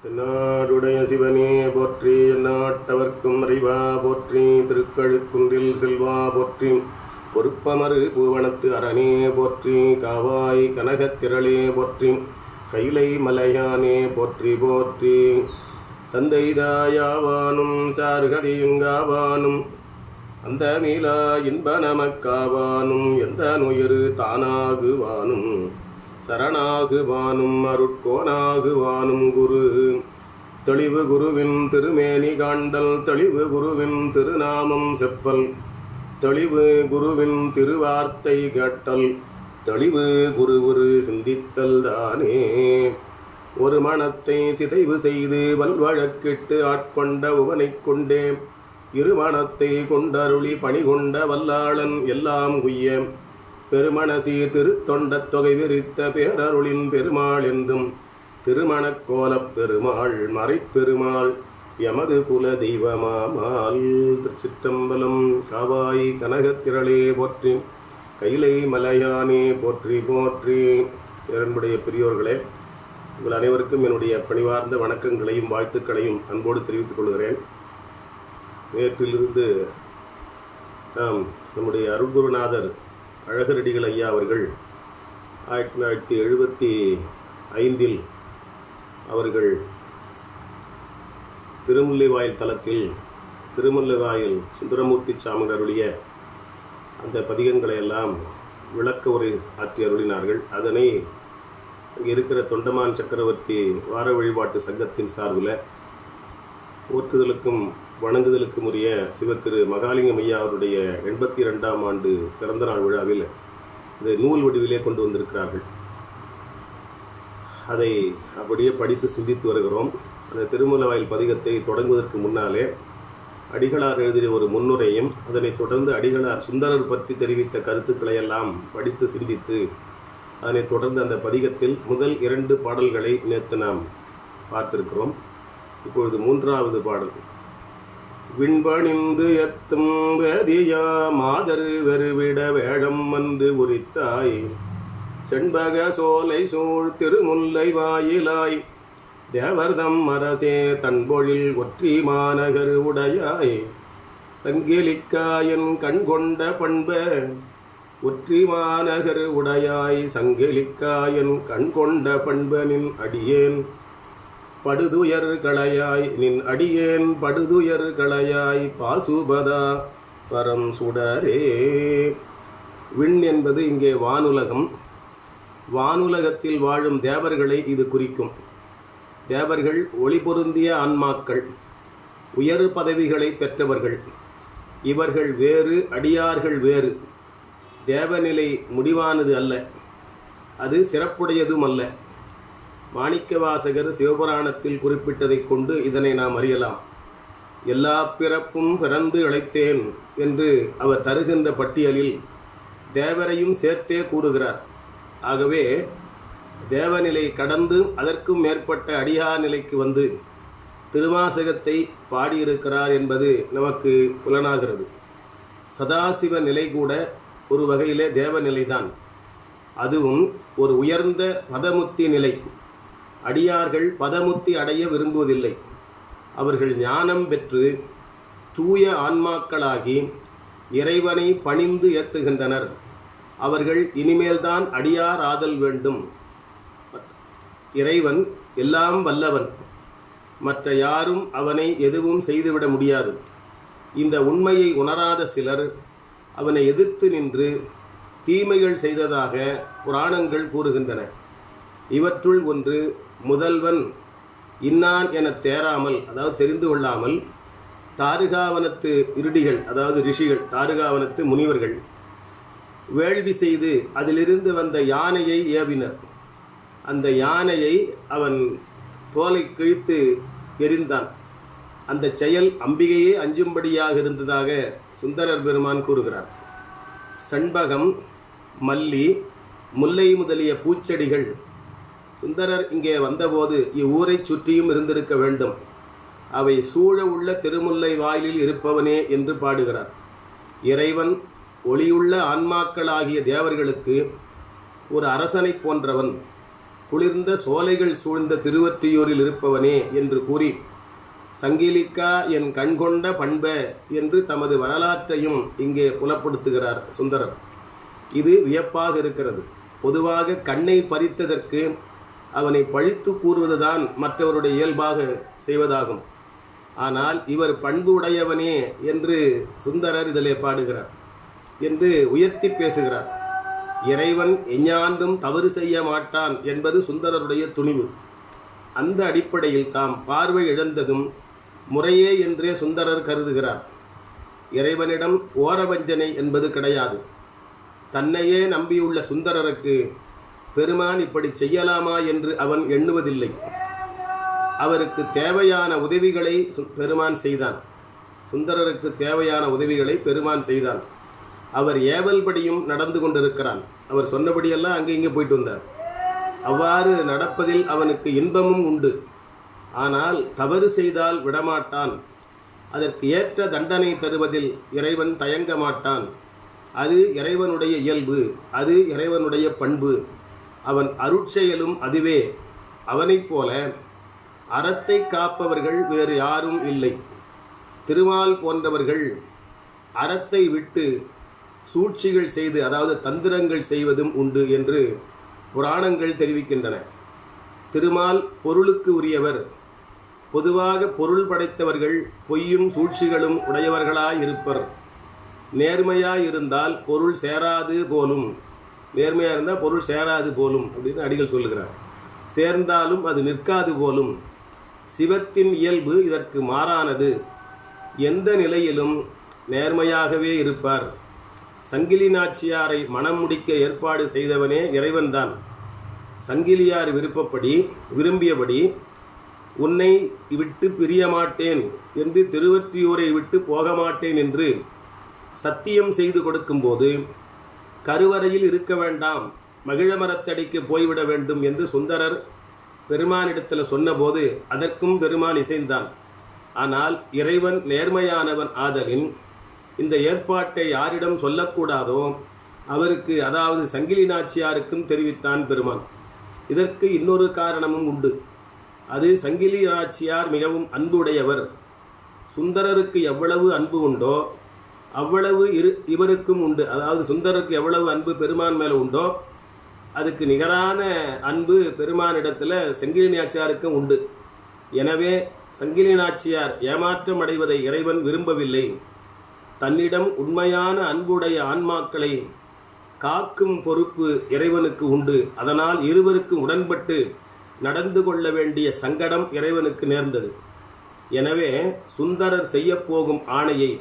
தென்னாடுடைய சிவனே போற்றி, எந்நாட்டவர்க்கும் அறிவா போற்றி, திருக்கழுக்குன்றில் செல்வா போற்றி, பொறுப்பமறு பூவனத்து அரணே போற்றி, காவாய் கனகத்திரளே போற்றி, கைலை மலையானே போற்றி போற்றி. தந்தை தாயாவானும் சார்கதியுங்காவானும் அந்த மீளா இன்ப நமக்காவானும் எந்த நுயிரு தானாகுவானும் சரணாகுவானும் அருட்கோனாகுவானும் குரு. தெளிவு குருவின் திருமேனி காண்டல், தெளிவு குருவின் திருநாமம் செப்பல், தெளிவு குருவின் திருவார்த்தை கேட்டல், தெளிவு குரு சிந்தித்தல் தானே. ஒரு மனத்தை சிதைவு செய்து வல்வழக்கிட்டு ஆட்கொண்ட உவனைக் கொண்டே இருமணத்தை கொண்டருளி பணிகொண்ட வல்லாளன் எல்லாம் குய்ய பெருமணசி திருத்தொண்ட தொகை விரித்த பேரருளின் பெருமாள் என்றும் திருமணக்கோலப் பெருமாள் மறைப்பெருமாள் எமது குல தெய்வமாமால். திருச்சிற்றம்பலம். காவாய் கனகத்திரளே போற்றி, கைலை மலையானே போற்றி போற்றி. இரண்டுடைய பெரியோர்களே, உங்கள் அனைவருக்கும் என்னுடைய பணிவார்ந்த வணக்கங்களையும் வாழ்த்துக்களையும் அன்போடு தெரிவித்துக் கொள்கிறேன். நேற்றிலிருந்து நாம் நம்முடைய அருள்குருநாதர் அழகரடிகள் ஐயா அவர்கள் 1975 அவர்கள் திருமுல்லைவாயில் தலத்தில் திருமுல்லைவாயில் சுந்தரமூர்த்தி சாமிகள் அருளிய அந்த பதிகங்களை எல்லாம் விளக்க உரை ஆற்றி அருளினார்கள். அதனை இங்கே இருக்கிற தொண்டமான் சக்கரவர்த்தி வார வழிபாட்டு சங்கத்தின் சார்பில் போற்றுதலுக்கும் வணங்குதலுக்கும் உரிய சிவத்திரு மகாலிங்கம் ஐயா அவருடைய 82ஆம் ஆண்டு பிறந்தநாள் விழாவில் இதை நூல் வடிவிலே கொண்டு வந்திருக்கிறார்கள். அதை அப்படியே படித்து சிந்தித்து வருகிறோம். அந்த திருமுல்லைவாயில் பதிகத்தை தொடங்குவதற்கு முன்னாலே அடிகளார் எழுதிய ஒரு முன்னுரையும், அதனைத் தொடர்ந்து அடிகளார் சுந்தரர் பற்றி தெரிவித்த கருத்துக்களை எல்லாம் படித்து சிந்தித்து அதனைத் தொடர்ந்து அந்த பதிகத்தில் முதல் 2 பாடல்களை நேற்று நாம் பார்த்திருக்கிறோம். இப்பொழுது 3வது பாடல். விண்பணிந்து எத்தும் வேதியா மாதரு வெறுவிட வேடம் வந்து உரித்தாய், செண்பக சோலை சூழ் திருமுல்லை வாயிலாய், தேவர்தம் அரசே தன்பொழில் ஒற்றி மாநகர் உடையாய், சங்கிலிக்காயன் கண் கொண்ட பண்ப ஒற்றி மாநகர் உடையாய், சங்கிலிக்காயன் கண் கொண்ட பண்பனின் அடியேன் படுதுயர் களையாய், நின் அடியேன் படுதுயர் களையாய், பாசுபதா பரம் சுடரே. விண் என்பது இங்கே வானுலகம். வானுலகத்தில் வாழும் தேவர்களை இது குறிக்கும். தேவர்கள் ஒளி பொருந்திய ஆன்மாக்கள், உயர் பதவிகளை பெற்றவர்கள். இவர்கள் வேறு, அடியார்கள் வேறு. தேவநிலை முடிவானது அல்ல, அது சிறப்புடையதும் அல்ல. மாணிக்கவாசகர் சிவபுராணத்தில் குறிப்பிட்டதைக் கொண்டு இதனை நாம் அறியலாம். எல்லா பிறப்பும் பிறந்து இழைத்தேன் என்று அவர் தருகின்ற பட்டியலில் தேவரையும் சேர்த்தே கூறுகிறார். ஆகவே தேவநிலை கடந்து அதற்கும் மேற்பட்ட அடியார் நிலைக்கு வந்து திருவாசகத்தை பாடியிருக்கிறார் என்பது நமக்கு புலனாகிறது. சதாசிவ நிலை கூட ஒரு வகையிலே தேவநிலைதான். அதுவும் ஒரு உயர்ந்த பதமுத்தி நிலை. அடியார்கள் பதமுத்தி அடைய விரும்புவதில்லை. அவர்கள் ஞானம் பெற்று தூய ஆன்மாக்களாகி இறைவனை பணிந்து ஏத்துகின்றனர். அவர்கள் இனிமேல்தான் அடியார் ஆதல் வேண்டும். இறைவன் எல்லாம் வல்லவன், மற்ற யாரும் அவனை எதுவும் செய்துவிட முடியாது. இந்த உண்மையை உணராத சிலர் அவனை எதிர்த்து நின்று தீமைகள் செய்ததாக புராணங்கள் கூறுகின்றன. இவற்றுள் ஒன்று, முதல்வன் இன்னான் என தேராமல், அதாவது தெரிந்து கொள்ளாமல், தாருகாவனத்து இருடிகள், அதாவது ரிஷிகள், தாருகாவனத்து முனிவர்கள் வேள்வி செய்து அதிலிருந்து வந்த யானையை ஏவினர். அந்த யானையை அவன் தோலை கிழித்து எரிந்தான். அந்த செயல் அம்பிகையே அஞ்சும்படியாக இருந்ததாக சுந்தரர் பெருமான் கூறுகிறார். சண்பகம், மல்லி, முல்லை முதலிய பூச்செடிகள் சுந்தரர் இங்கே வந்தபோது இவ்வூரை சுற்றியும் இருந்திருக்க வேண்டும். அவை சூழ உள்ள திருமுல்லை வாயிலில் இருப்பவனே என்று பாடுகிறார். இறைவன் ஒளியுள்ள ஆன்மாக்களாகிய தேவர்களுக்கு ஒரு அரசனை போன்றவன். குளிர்ந்த சோலைகள் சூழ்ந்த திருவொற்றியூரில் இருப்பவனே என்று கூறி சங்கிலிக்கா என் கண்கொண்ட பண்ப என்று தமது வரலாற்றையும் இங்கே புலப்படுத்துகிறார் சுந்தரர். இது வியப்பாக இருக்கிறது. பொதுவாக கண்ணை பறித்ததற்கு அவனை பழித்து கூறுவதுதான் மற்றவருடைய இயல்பாக செய்வதாகும். ஆனால் இவர் பண்பு உடையவனே என்று சுந்தரர் இதிலே பாடுகிறார் என்று உயர்த்தி பேசுகிறார். இறைவன் எஞ்ஞாண்டும் தவறு செய்ய மாட்டான் என்பது சுந்தரருடைய துணிவு. அந்த அடிப்படையில் தாம் பார்வை இழந்ததும் முறையே என்றே சுந்தரர் கருதுகிறார். இறைவனிடம் ஓரவஞ்சனை என்பது கிடையாது. தன்னையே நம்பியுள்ள சுந்தரருக்கு பெருமான் இப்படி செய்யலாமா என்று அவன் எண்ணுவதில்லை. அவருக்கு தேவையான உதவிகளை பெருமான் செய்தான். சுந்தரருக்கு தேவையான உதவிகளை பெருமான் செய்தான். அவர் ஏவல்படியும் நடந்து கொண்டிருக்கிறான். அவர் சொன்னபடியெல்லாம் அங்கே இங்கே போயிட்டு வந்தார். அவ்வாறு நடப்பதில் அவனுக்கு இன்பமும் உண்டு. ஆனால் தவறு செய்தால் விடமாட்டான். அதற்கு ஏற்ற தண்டனை தருவதில் இறைவன் தயங்க மாட்டான். அது இறைவனுடைய இயல்பு, அது இறைவனுடைய பண்பு. அவன் அருட்செயலும் அதுவே. அவனைப் போல அறத்தை காப்பவர்கள் வேறு யாரும் இல்லை. திருமால் போன்றவர்கள் அறத்தை விட்டு சூழ்ச்சிகள் செய்து, அதாவது தந்திரங்கள் செய்வதும் உண்டு என்று புராணங்கள் தெரிவிக்கின்றன. திருமால் பொருளுக்கு உரியவர். பொதுவாக பொருள் படைத்தவர்கள் பொய்யும் சூழ்ச்சிகளும் உடையவர்களாயிருப்பர். நேர்மையாயிருந்தால் பொருள் சேராது போலும். நேர்மையாக இருந்தால் பொருள் சேராது போலும் அப்படின்னு அடிகள் சொல்லுகிறார். சேர்ந்தாலும் அது நிற்காது போலும். சிவத்தின் இயல்பு இதற்கு மாறானது. எந்த நிலையிலும் நேர்மையாகவே இருப்பார். சங்கிலி நாச்சியாரை மனம் முடிக்க ஏற்பாடு செய்தவனே இறைவன்தான். சங்கிலியார் விரும்பியபடி உன்னை விட்டு பிரிய மாட்டேன் என்று திருவொற்றியூரை விட்டு போக மாட்டேன் என்று சத்தியம் செய்து கொடுக்கும்போது கருவறையில் இருக்க வேண்டாம், மகிழமரத்தடிக்கு போய்விட வேண்டும் என்று சுந்தரர் பெருமானிடத்தில் சொன்னபோது அதற்கும் பெருமான் இசைந்தான். ஆனால் இறைவன் நேர்மையானவன் ஆதலின் இந்த ஏற்பாட்டை யாரிடம் சொல்லக்கூடாதோ அவருக்கு, அதாவது சங்கிலி நாச்சியாருக்கும் தெரிவித்தான் பெருமான். இதற்கு இன்னொரு காரணமும் உண்டு. அது சங்கிலி நாச்சியார் மிகவும் அன்புடையவர். சுந்தரருக்கு எவ்வளவு அன்பு உண்டோ அவ்வளவு இவருக்கும் உண்டு. அதாவது சுந்தரருக்கு எவ்வளவு அன்பு பெருமான் மேலே உண்டோ அதுக்கு நிகரான அன்பு பெருமானிடத்தில் சங்கிலி நாச்சியாருக்கும் உண்டு. எனவே சங்கிலி நாச்சியார் ஏமாற்றம் அடைவதை இறைவன் விரும்பவில்லை. தன்னிடம் உண்மையான அன்புடைய ஆன்மாக்களை காக்கும் பொறுப்பு இறைவனுக்கு உண்டு. அதனால் இருவருக்கு உடன்பட்டு நடந்து கொள்ள வேண்டிய சங்கடம் இறைவனுக்கு நேர்ந்தது. எனவே சுந்தரர் செய்யப்போகும் ஆணையை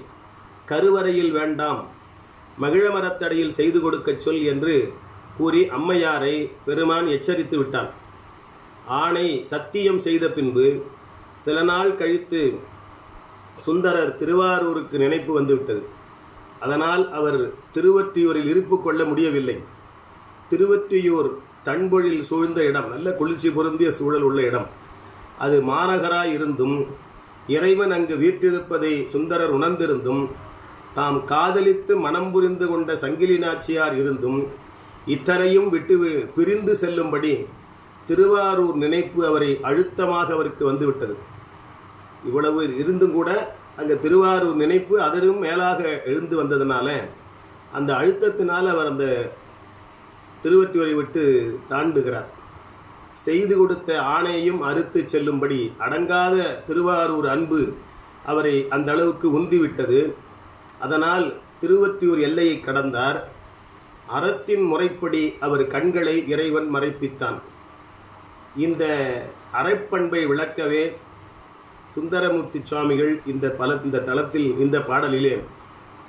கருவறையில் வேண்டாம், மகிழமரத்தடியில் செய்து கொடுக்கச் சொல் என்று கூறி அம்மையாரை பெருமான் எச்சரித்து விட்டான். ஆணை சத்தியம் செய்த பின்பு சில நாள் கழித்து சுந்தரர் திருவாரூருக்கு நினைப்பு வந்துவிட்டது. அதனால் அவர் திருவொற்றியூரில் இருப்பு கொள்ள முடியவில்லை. திருவொற்றியூர் தன்பொழில் சூழ்ந்த இடம், நல்ல குளிர்ச்சி பொருந்திய சூழல் உள்ள இடம். அது மாநகராய் இருந்தும் இறைவன் அங்கு வீற்றிருப்பதை சுந்தரர் உணர்ந்திருந்தும் தாம் காதலித்து மனம் புரிந்து கொண்ட சங்கிலி நாச்சியார் இருந்தும் இத்தனையும் விட்டு பிரிந்து செல்லும்படி திருவாரூர் நினைப்பு அவரை அழுத்தமாக அவருக்கு வந்துவிட்டது. இவ்வளவு இருந்தும் கூட அங்கே திருவாரூர் நினைப்பு அதிலும் மேலாக எழுந்து வந்ததுனால அந்த அழுத்தத்தினால் அவர் அந்த திருவொற்றியூரை விட்டு தாண்டுகிறார். செய்து கொடுத்த ஆணையையும் அறுத்து செல்லும்படி அடங்காத திருவாரூர் அன்பு அவரை அந்த அளவுக்கு உந்திவிட்டது. அதனால் திருவொற்றியூர் எல்லையை கடந்தார். அறத்தின் முறைப்படி அவர் கண்களை இறைவன் மறைப்பித்தான். இந்த அறப்பண்பை விளக்கவே சுந்தரமூர்த்தி சுவாமிகள் இந்த தளத்தில் இந்த பாடலிலே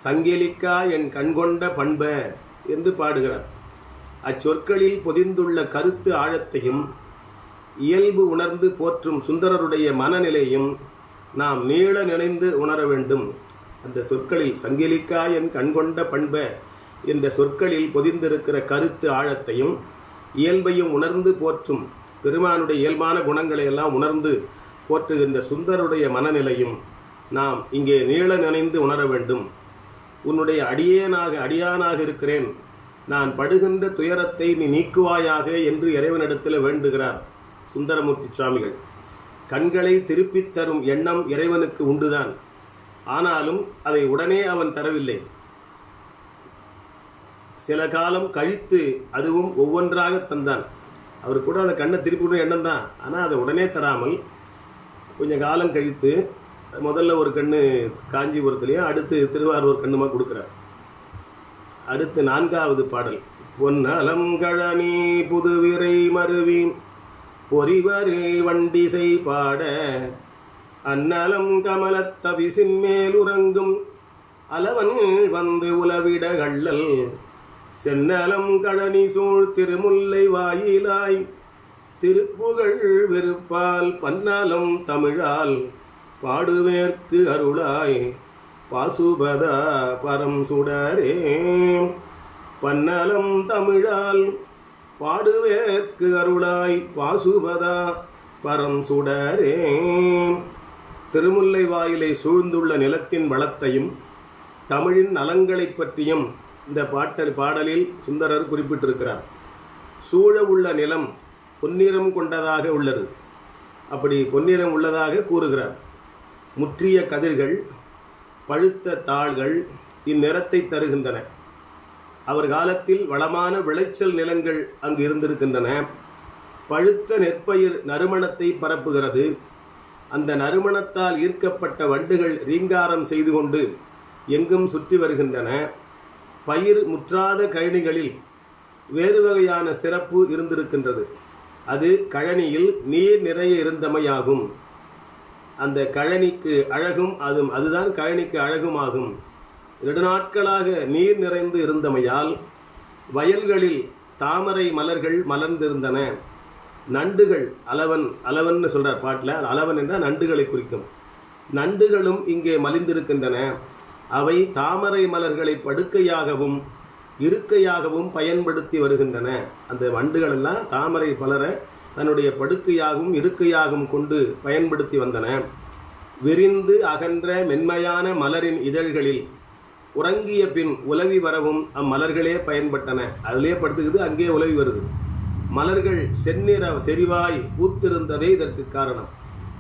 சங்கிலிக்கா என் கண்கொண்ட பண்ப என்று பாடுகிறார். அச்சொற்களில் பொதிந்துள்ள கருத்து ஆழத்தையும் இயல்பு உணர்ந்து போற்றும் சுந்தரருடைய மனநிலையும் நாம் நீள நினைந்து உணர வேண்டும். அந்த சொற்களில் சங்கிலிக்கா என் கண்கொண்ட பண்ப என்ற சொற்களில் பொதிந்திருக்கிற கருத்து ஆழத்தையும் இயல்பையும் உணர்ந்து போற்றும் பெருமானுடைய இயல்பான குணங்களை எல்லாம் உணர்ந்து போற்றுகின்ற சுந்தருடைய மனநிலையும் நாம் இங்கே நீள நினைந்து உணர வேண்டும். உன்னுடைய அடியானாக இருக்கிறேன், நான் படுகின்ற துயரத்தை நீ நீக்குவாயாக என்று இறைவனிடத்தில் வேண்டுகிறார் சுந்தரமூர்த்தி சுவாமிகள். கண்களை திருப்பித் தரும் எண்ணம் இறைவனுக்கு உண்டுதான். ஆனாலும் அதை உடனே அவன் தரவில்லை. சில காலம் கழித்து அதுவும் ஒவ்வொன்றாக தந்தான். அவர் கூட அந்த கண்ணை திருப்பிவிடும் எண்ணம் தான், ஆனால் அதை உடனே தராமல் கொஞ்சம் காலம் கழித்து முதல்ல ஒரு கண்ணு காஞ்சிபுரத்துலேயும் அடுத்து திருவாரூர் கண்ணுமா கொடுக்குறார். அடுத்து 4வது பாடல். பொன்னலம் கழனி புதுவிரை மருவி பொறிவரே வண்டிசை பாட அந்நலம் கமலத்தபிசின் மேல் உறங்கும் அலவன் வந்து உலவிட கள்ளல் சென்னலம் கழனி சூழ் திருமுல்லை வாயிலாய் திருப்புகழ் விருப்பால் பன்னாலம் தமிழால் பாடுவேற்கு அருளாய் பாசுபதா பரம் சுடரே. பன்னலம் தமிழால் பாடுவேற்கு அருளாய் பாசுபதா பரம் சுடரே. திருமுல்லை வாயிலை சூழ்ந்துள்ள நிலத்தின் வளத்தையும் தமிழின் நலங்களை பற்றியும் இந்த பாடலில் சுந்தரர் குறிப்பிட்டிருக்கிறார். சூழ உள்ள நிலம் பொன்னிறம் கொண்டதாக உள்ளது. அப்படி பொன்னிறம் உள்ளதாக கூறுகிறார். முற்றிய கதிர்கள், பழுத்த தாள்கள் இந்நிறத்தை தருகின்றன. அவர் காலத்தில் வளமான விளைச்சல் நிலங்கள் அங்கு இருந்திருக்கின்றன. பழுத்த நெற்பயிர் நறுமணத்தை பரப்புகிறது. அந்த நறுமணத்தால் ஈர்க்கப்பட்ட வண்டுகள் ரீங்காரம் செய்து கொண்டு எங்கும் சுற்றி வருகின்றன. பயிர் முற்றாத கழனிகளில் வேறு வகையான சிறப்பு இருந்திருக்கின்றது. அது கழனியில் நீர் நிறைய இருந்தமையாகும். அந்த கழனிக்கு அழகும் அதுதான் கழனிக்கு அழகுமாகும். நெடுநாட்களாக நீர் நிறைந்து இருந்தமையால் வயல்களில் தாமரை மலர்கள் மலர்ந்திருந்தன. நண்டுகள் அலவன் சொல்றார் பாட்டில். அலவன் என்றால் நண்டுகளை குறிக்கும். நண்டுகளும் இங்கே மலிந்திருக்கின்றன. அவை தாமரை மலர்களை படுக்கையாகவும் இருக்கையாகவும் பயன்படுத்தி வருகின்றன. அந்த வண்டுகள் எல்லாம் தாமரை மலரை தன்னுடைய படுக்கையாகவும் இருக்கையாகவும் கொண்டு பயன்படுத்தி வந்தன. விரிந்து அகன்ற மென்மையான மலரின் இதழ்களில் உறங்கிய பின் உலவி வரவும் அம்மலர்களே பயன்பட்டன. அதிலே படுத்துக்குது, அங்கே உலவி வருது. மலர்கள் செந்நிற செறிவாய் பூத்திருந்ததே இதற்கு காரணம்.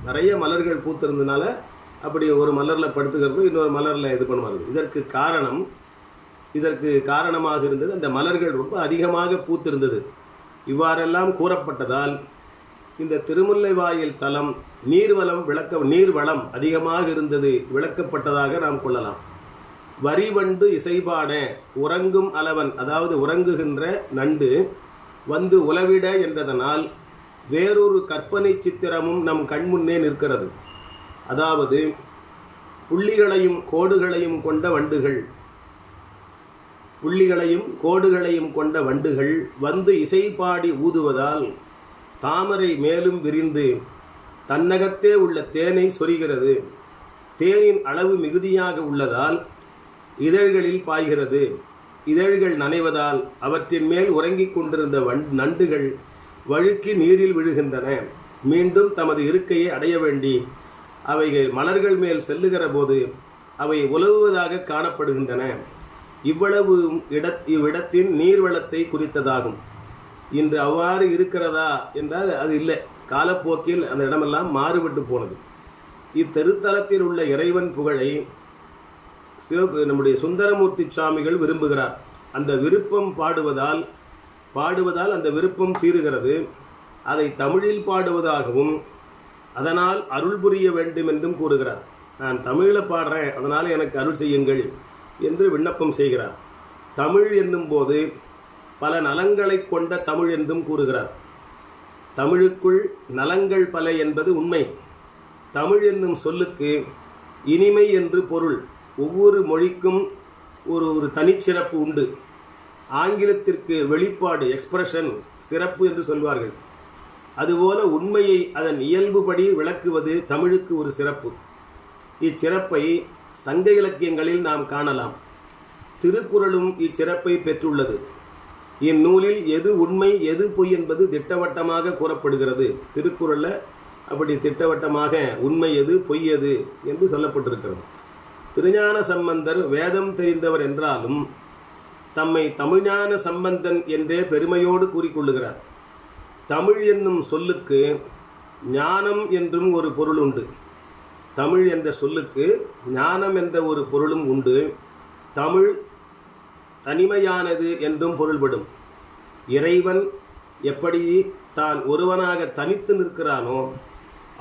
நிறைய மலர்கள் பூத்திருந்தனால அப்படி ஒரு மலரில் படுத்துக்கிறது, இன்னொரு மலரில் இது பண்ணுவார்கள். இதற்கு காரணமாக இருந்தது அந்த மலர்கள் ரொம்ப அதிகமாக பூத்திருந்தது. இவ்வாறெல்லாம் கூறப்பட்டதால் இந்த திருமுல்லை வாயில் தலம் நீர்வளம் அதிகமாக இருந்தது விளக்கப்பட்டதாக நாம் கொள்ளலாம். வரிவண்டு இசைபாட உறங்கும் அலவன், அதாவது உறங்குகின்ற நண்டு வந்து உலவிட என்றதனால் வேறொரு கற்பனை சித்திரமும் நம் கண்முன்னே நிற்கிறது. அதாவது புள்ளிகளையும் கோடுகளையும் கொண்ட வண்டுகள் வந்து இசைப்பாடி ஊதுவதால் தாமரை மேலும் விரிந்து தன்னகத்தே உள்ள தேனை சொரிகிறது. தேனின் அளவு மிகுதியாக உள்ளதால் இதழ்களில் பாய்கிறது. இதழ்கள் நனைவதால் அவற்றின் மேல் உறங்கிக் கொண்டிருந்த நண்டுகள் வழுக்கி நீரில் விழுகின்றன. மீண்டும் தமது இருக்கையை அடைய வேண்டி அவைகள் மலர்கள் மேல் செல்லுகிற போது அவை உலவுவதாக காணப்படுகின்றன. இவ்விடத்தின் நீர்வளத்தை குறித்ததாகும். இன்று அவ்வாறு இருக்கிறதா என்றால் அது இல்லை. காலப்போக்கில் அந்த இடமெல்லாம் மாறுபட்டு போனது. இத்தெருத்தலத்தில் உள்ள இறைவன் புகழை நம்முடைய சுந்தரமூர்த்தி சுவாமிகள் விரும்புகிறார். அந்த விருப்பம் பாடுவதால் அந்த விருப்பம் தீருகிறது. அதை தமிழில் பாடுவதாகவும் அதனால் அருள் புரிய வேண்டும் என்றும் கூறுகிறார். நான் தமிழில் பாடுறேன், அதனால் எனக்கு அருள் செய்யுங்கள் என்று விண்ணப்பம் செய்கிறார். தமிழ் என்னும் போது பல நலங்களை கொண்ட தமிழ் என்றும் கூறுகிறார். தமிழுக்குள் நலங்கள் பல என்பது உண்மை. தமிழ் என்னும் சொல்லுக்கு இனிமை என்று பொருள். ஒவ்வொரு மொழிக்கும் ஒரு தனிச்சிறப்பு உண்டு. ஆங்கிலத்திற்கு வெளிப்பாடு எக்ஸ்பிரஷன் சிறப்பு என்று சொல்வார்கள். அதுபோல உண்மையை அதன் இயல்புபடி விளக்குவது தமிழுக்கு ஒரு சிறப்பு. இச்சிறப்பை சங்க இலக்கியங்களில் நாம் காணலாம். திருக்குறளும் இச்சிறப்பை பெற்றுள்ளது. இந்நூலில் எது உண்மை எது பொய் என்பது திட்டவட்டமாக கூறப்படுகிறது. திருக்குறளில் அப்படி திட்டவட்டமாக உண்மை எது பொய் எது என்று சொல்லப்பட்டிருக்கிறது. திருஞான சம்பந்தர் வேதம் தெரிந்தவர் என்றாலும் தம்மை தமிழ்ஞான சம்பந்தன் என்றே பெருமையோடு கூறிக்கொள்ளுகிறார். தமிழ் என்னும் சொல்லுக்கு ஞானம் என்றும் ஒரு பொருள் உண்டு. தமிழ் என்ற சொல்லுக்கு ஞானம் என்ற ஒரு பொருளும் உண்டு. தமிழ் தனிமையானது என்றும் பொருள்படும். இறைவன் எப்படி தான் ஒருவனாக தனித்து நிற்கிறானோ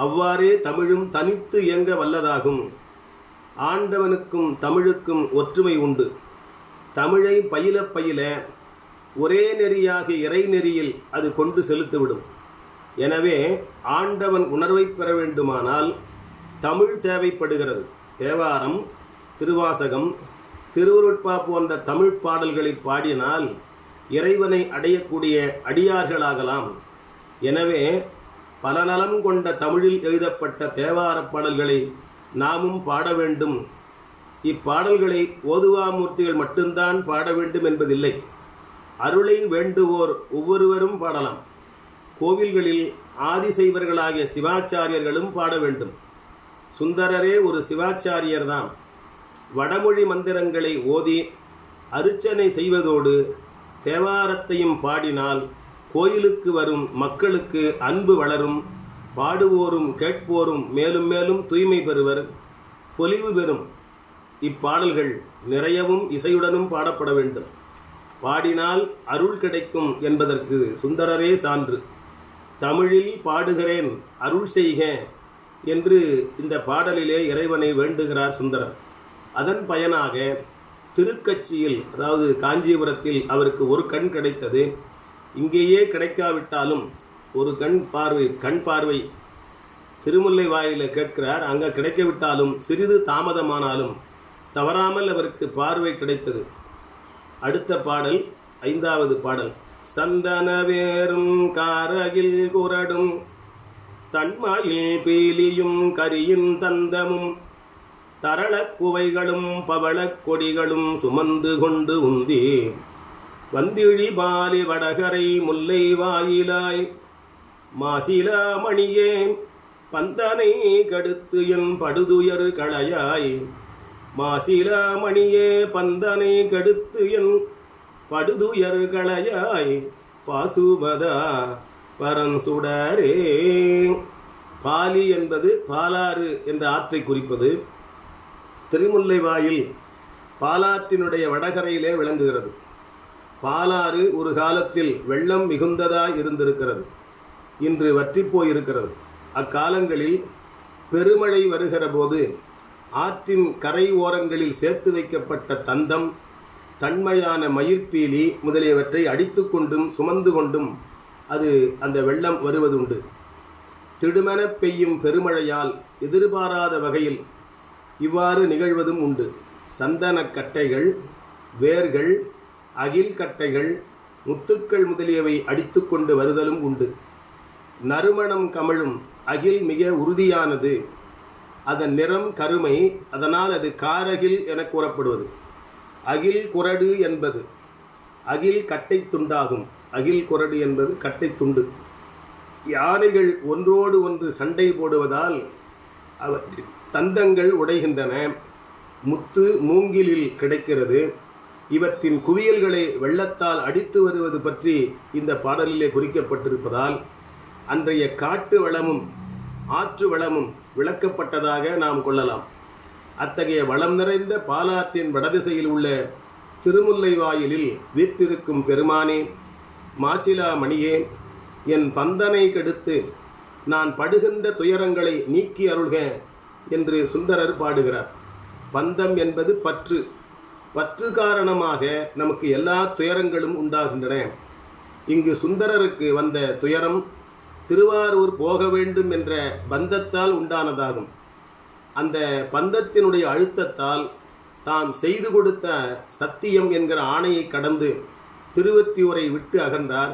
அவ்வாறே தமிழும் தனித்து இயங்க வல்லதாகும். ஆண்டவனுக்கும் தமிழுக்கும் ஒற்றுமை உண்டு. தமிழை பயில பயில ஒரே நெறியாக இறை நெறியில் அது கொண்டு செலுத்திவிடும். எனவே ஆண்டவன் உணர்வை பெற வேண்டுமானால் தமிழ் தேவைப்படுகிறது. தேவாரம், திருவாசகம், திருவருட்பா போன்ற தமிழ் பாடல்களை பாடினால் இறைவனை அடையக்கூடிய அடியார்களாகலாம். எனவே பல நலம் கொண்ட தமிழில் எழுதப்பட்ட தேவார பாடல்களை நாமும் பாட வேண்டும். இப்பாடல்களை ஓதுவாமூர்த்திகள் மட்டும்தான் பாட வேண்டும் என்பதில்லை. அருளை வேண்டுவோர் ஒவ்வொருவரும் பாடலாம். கோவில்களில் ஆதிசைவர்களாகிய சிவாச்சாரியர்களும் பாட வேண்டும். சுந்தரரே ஒரு சிவாச்சாரியர்தான். வடமொழி மந்திரங்களை ஓதி அர்ச்சனை செய்வதோடு தேவாரத்தையும் பாடினால் கோயிலுக்கு வரும் மக்களுக்கு அன்பு வளரும். பாடுவோரும் கேட்போரும் மேலும் மேலும் தூய்மை பெறுவர், பொலிவு பெறும். இப்பாடல்கள் நிறையவும் இசையுடனும் பாடப்பட வேண்டும். பாடினால் அருள் கிடைக்கும் என்பதற்கு சுந்தரரே சான்று. தமிழில் பாடுகிறேன் அருள் செய்க என்று இந்த பாடலிலே இறைவனை வேண்டுகிறார் சுந்தரர். அதன் பயனாக திருக்கட்சியில், அதாவது காஞ்சிபுரத்தில் அவருக்கு ஒரு கண் கிடைத்தது. இங்கேயே கிடைக்காவிட்டாலும் ஒரு கண் பார்வை திருமுல்லை வாயில கேட்கிறார். அங்கே கிடைக்கவிட்டாலும் சிறிது தாமதமானாலும் தவறாமல் அவருக்கு பார்வை கிடைத்தது. அடுத்த பாடல், 5வது பாடல். சந்தன வேரும் காரகில் குரடும் தன்மாயில் பீலியும் கரியின் தந்தமும் தரளக் குவைகளும் பவளக் கொடிகளும் சுமந்து கொண்டு உந்தி வந்திழி பாலி வடகரை முல்லை வாயிலாய் மாசிலா மணியே பந்தனை கடுத்து என் படுதுயர் களையாய். மாசிலா மணியே பந்தனை கடுத்து என் படுதுயர் களையாய். பாசுபதா பரன்சுடரே. பாலி என்பது பாலாறு என்ற ஆற்றை குறிப்பது. திருமுல்லைவாயில் பாலாற்றினுடைய வடகரையிலே விளங்குகிறது. பாலாறு ஒரு காலத்தில் வெள்ளம் மிகுந்ததாய் இருந்திருக்கிறது. இன்று வற்றி போயிருக்கிறது. அக்காலங்களில் பெருமழை வருகிற போது ஆற்றின் கரை ஓரங்களில் சேர்த்து வைக்கப்பட்ட தந்தம், தன்மையான மயிர்பீலி முதலியவற்றை அடித்து கொண்டும் சுமந்து கொண்டும் அது அந்த வெள்ளம் வருவதுண்டு. திடுமென பெய்யும் பெருமழையால் எதிர்பாராத வகையில் இவ்வாறு நிகழ்வதும் உண்டு. சந்தன கட்டைகள், வேர்கள், அகில் கட்டைகள், முத்துக்கள் முதலியவை அடித்து கொண்டு வருதலும் உண்டு. நறுமணம் கமழும் அகில் மிக உறுதியானது. அதன் நிறம் கருமை. அதனால் அது காரகில் என கூறப்படுவது. அகில் குரடு என்பது அகில் கட்டை துண்டாகும். அகில் குரடு என்பது கட்டை துண்டு. யானைகள் ஒன்றோடு ஒன்று சண்டை போடுவதால் அவற்றின் தந்தங்கள் உடைகின்றன. முத்து மூங்கிலில் கிடைக்கிறது. இவற்றின் குவியல்களை வெள்ளத்தால் அடித்து வருவது பற்றி இந்த பாடலிலே குறிக்கப்பட்டிருப்பதால் அன்றைய காட்டு வளமும் ஆற்று வளமும் விளக்கப்பட்டதாக நாம் கொள்ளலாம். அத்தகைய வளம் நிறைந்த பாலாற்றின் வடதிசையில் உள்ள திருமுல்லை வாயிலில் வீற்றிருக்கும் பெருமானே, மாசிலா மணியே, என் பந்தனை கெடுத்து நான் படுகின்ற துயரங்களை நீக்கி அருள்க என்று சுந்தரர் பாடுகிறார். பந்தம் என்பது பற்று. பற்று காரணமாக நமக்கு எல்லா துயரங்களும் உண்டாகின்றன. இங்கு சுந்தரருக்கு வந்த துயரம் திருவாரூர் போக வேண்டும் என்ற பந்தத்தால் உண்டானதாகும். அந்த பந்தத்தினுடைய அழுத்தத்தால் தாம் செய்து கொடுத்த சத்தியம் என்கிற ஆணையை கடந்து திருவொற்றியூரை விட்டு அகன்றார்.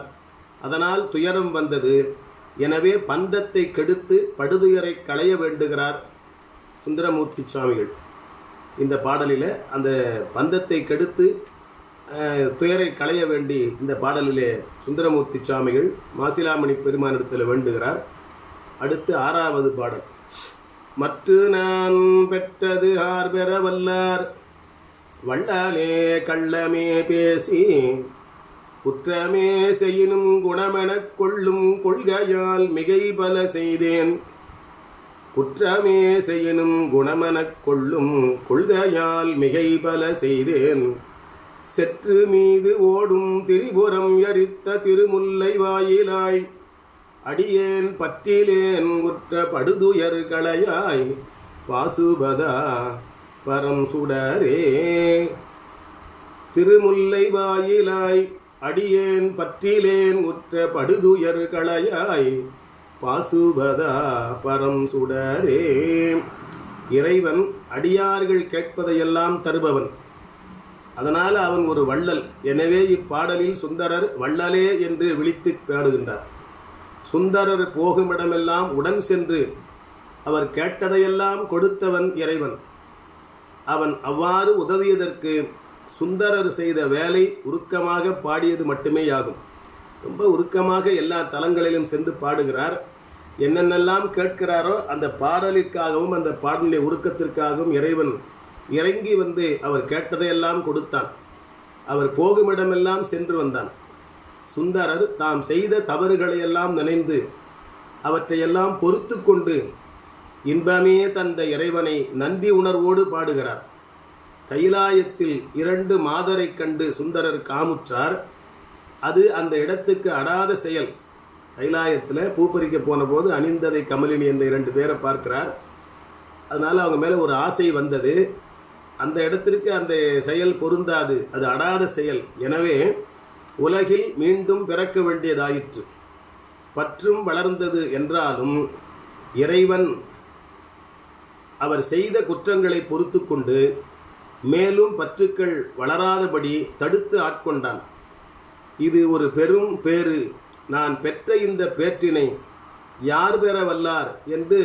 அதனால் துயரம் வந்தது. எனவே பந்தத்தை கெடுத்து படுதுயரை களைய வேண்டுகிறார் சுந்தரமூர்த்தி சுவாமிகள். இந்த பாடலில் அந்த பந்தத்தை கெடுத்து துயரை களைய வேண்டி இந்த பாடலிலே சுந்தரமூர்த்தி சுவாமிகள் மாசிலாமணி பெருமானிடத்தில் வேண்டுகிறார். அடுத்து 6வது பாடல். மற்ற நான் பெற்றது ஆர் பெற வல்லார் வள்ளலே கள்ளமே பேசி குற்றமே செய்யினும் குணமெனக் கொள்ளும் கொள்கையால் மிகை பல செய்தேன். குற்றமே செய்யினும் குணமெனக் கொள்ளும் கொள்கையால் மிகை பல செய்தேன். செற்று மீது ஓடும் திரிபுரம் எரித்த திருமுல்லை வாயிலாய் அடியேன் பற்றிலேன் உற்ற படுதுயர் களையாய் பாசுபதா பரம் சுடரே. திருமுல்லை வாயிலாய் அடியேன் பற்றிலேன் உற்ற படுதுயர் களையாய் பாசுபதா பரம் சுடரே. இறைவன் அடியார்கள் கேட்பதையெல்லாம் தருபவன். அதனால் அவன் ஒரு வள்ளல். எனவே இப்பாடலில் சுந்தரர் வள்ளலே என்று விழித்து பாடுகின்றார். சுந்தரர் போகுமிடமெல்லாம் உடன் சென்று அவர் கேட்டதையெல்லாம் கொடுத்தவன் இறைவன். அவன் அவ்வாறு உதவியதற்கு சுந்தரர் செய்த வேலை உருக்கமாக பாடியது மட்டுமே ஆகும். ரொம்ப உருக்கமாக எல்லா தலங்களிலும் சென்று பாடுகிறார். என்னென்னெல்லாம் கேட்கிறாரோ அந்த பாடலுக்காகவும் அந்த பாடலுடைய உருக்கத்திற்காகவும் இறைவன் இறங்கி வந்து அவர் கேட்டதையெல்லாம் கொடுத்தான். அவர் போகுமிடமெல்லாம் சென்று வந்தான். சுந்தரர் தாம் செய்த தவறுகளையெல்லாம் நினைந்து அவற்றையெல்லாம் பொறுத்து கொண்டு இன்பமே தந்த இறைவனை நன்றி உணர்வோடு பாடுகிறார். கைலாயத்தில் 2 மாதரை கண்டு சுந்தரர் காமுற்றார். அது அந்த இடத்துக்கு அடாத செயல். கைலாயத்தில் பூப்பறிக்க போன போது அணிந்ததை கமலினி என்ற 2 பேரை பார்க்கிறார். அதனால அவங்க மேலே ஒரு ஆசை வந்தது. அந்த இடத்திற்கு அந்த செயல் பொருந்தாது, அது அடாத செயல். எனவே உலகில் மீண்டும் பிறக்க வேண்டியதாயிற்று. பற்றும் வளர்ந்தது என்றாலும் இறைவன் அவர் செய்த குற்றங்களை பொறுத்து கொண்டு மேலும் பற்றுக்கள் வளராதபடி தடுத்து ஆட்கொண்டான். இது ஒரு பெரும் பேறு. நான் பெற்ற இந்த பேற்றினை யார் பெற வல்லார் என்று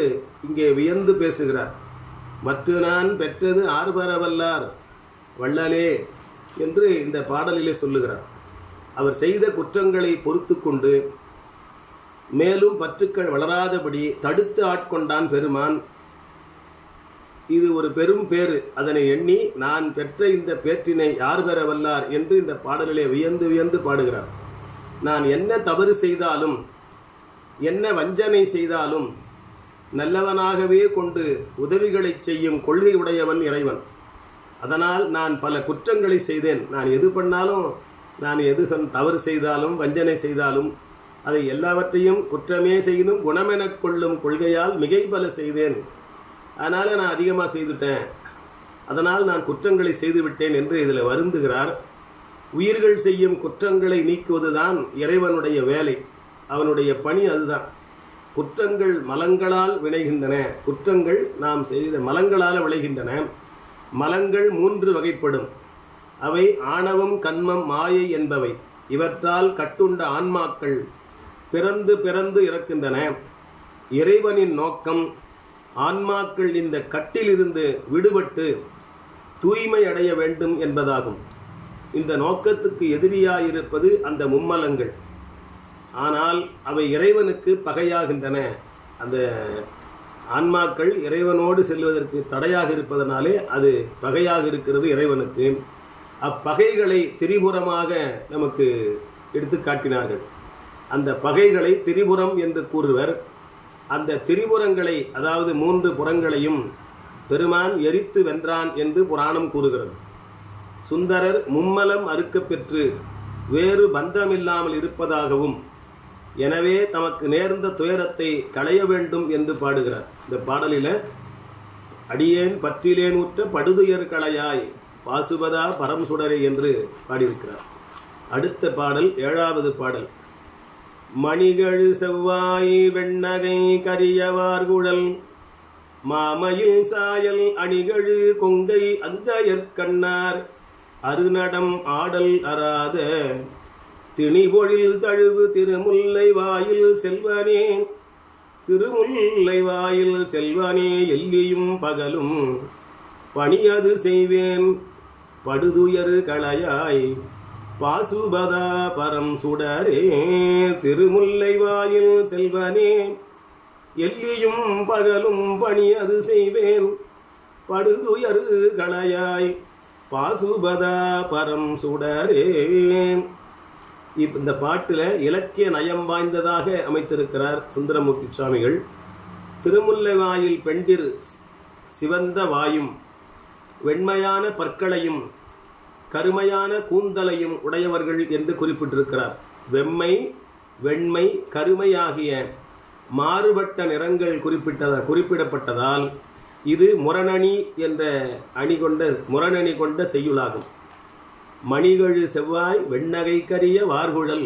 இங்கே வியந்து பேசுகிறார். மற்ற நான் பெற்றது ஆர் பெற வல்லார் வள்ளலே என்று இந்த பாடலிலே சொல்லுகிறார். அவர் செய்த குற்றங்களை பொறுத்து கொண்டு மேலும் பற்றுக்கள் வளராதபடி தடுத்து ஆட்கொண்டான் பெருமான். இது ஒரு பெரும் பேறு. அதனை எண்ணி நான் பெற்ற இந்த பேற்றினை யார் பெற வல்லார் என்று இந்த பாடலிலே வியந்து வியந்து பாடுகிறார். நான் என்ன தவறு செய்தாலும் என்ன வஞ்சனை செய்தாலும் நல்லவனாகவே கொண்டு உதவிகளை செய்யும் கொள்கை உடையவன் இறைவன். அதனால் நான் பல குற்றங்களை செய்தேன். நான் எது பண்ணாலும், நான் எது தவறு செய்தாலும் வஞ்சனை செய்தாலும் அதை எல்லாவற்றையும் குற்றமே செய்யணும் குணமெனக் கொள்ளும் கொள்கையால் மிகை பல செய்தேன். அதனால் நான் அதிகமாக செய்துட்டேன், அதனால் நான் குற்றங்களை செய்துவிட்டேன் என்று இதில் வருந்துகிறார். உயிர்கள் செய்யும் குற்றங்களை நீக்குவதுதான் இறைவனுடைய வேலை, அவனுடைய பணி அதுதான். குற்றங்கள் மலங்களால் விளைகின்றன. குற்றங்கள் நாம் செய்த மலங்களால் விளைகின்றன. மலங்கள் 3 வகைப்படும். அவை ஆணவம், கன்மம், மாயை என்பவை. இவற்றால் கட்டுண்ட ஆன்மாக்கள் பிறந்து பிறந்து இறக்கின்றன. இறைவனின் நோக்கம் ஆன்மாக்கள் இந்த கட்டிலிருந்து விடுபட்டு தூய்மை அடைய வேண்டும் என்பதாகும். இந்த நோக்கத்துக்கு எதிரியாயிருப்பது அந்த மும்மலங்கள். ஆனால் அவை இறைவனுக்கு பகையாகின்றன. அந்த ஆன்மாக்கள் இறைவனோடு செல்வதற்கு தடையாக இருப்பதனாலே அது பகையாக இருக்கிறது இறைவனுக்கு. அப்பகைகளை திரிபுரமாக நமக்கு எடுத்து காட்டினார்கள். அந்த பகைகளை திரிபுரம் என்று கூறுவர். அந்த திரிபுரங்களை, அதாவது 3 புறங்களையும் பெருமான் எரித்து வென்றான் என்று புராணம் கூறுகிறது. சுந்தரர் மும்மலம் அறுக்கப் பெற்று வேறு பந்தமில்லாமல் இருப்பதாகவும் எனவே தமக்கு நேர்ந்த துயரத்தை களைய வேண்டும் என்று பாடுகிறார். இந்த பாடலில் அடியேன் பற்றிலேன் உற்ற படுதுயர் களையாய் பாசுபதா பரம் சுடரே என்று பாடியிருக்கிறார். அடுத்த பாடல் 7வது பாடல். மணிகள் செவ்வாய் வெண்ணகை கரியவார்குழல் மாமயில் சாயல் அணிகழு கொங்கை அங்கயற்கண்ணார் அருநடம் ஆடல் அறாத திணிபொழில் தழுவு திருமுல்லை வாயில் செல்வனே. திருமுல்லை வாயில் செல்வனே எல்லியும் பகலும் பணியது செய்வேன் படுதுயர் களையாய் பாசுபதா பரம் சுடரே. திருமுல்லை வாயில் செல்வனே எல்லியும் பகலும் பணியது செய்வேன் படுதுயர் களையாய் பாசுபதா பரம் சுடரே. இந்த பாட்டில் இலக்கிய நயம் வாய்ந்ததாக அமைத்திருக்கிறார் சுந்தரமூர்த்தி சுவாமிகள். திருமுல்லைவாயில் பெண்டிர் சிவந்த வாயும் வெண்மையான பற்களையும் கருமையான கூந்தலையும் உடையவர்கள் என்று குறிப்பிட்டிருக்கிறார். வெம்மை, வெண்மை, கருமை ஆகிய மாறுபட்ட நிறங்கள் குறிப்பிடப்பட்டதால் இது முரணணி என்ற முரணணி கொண்ட செய்யுளாகும். மணிகழு செவ்வாய் வெண்ணகை கரிய வார்குழல்,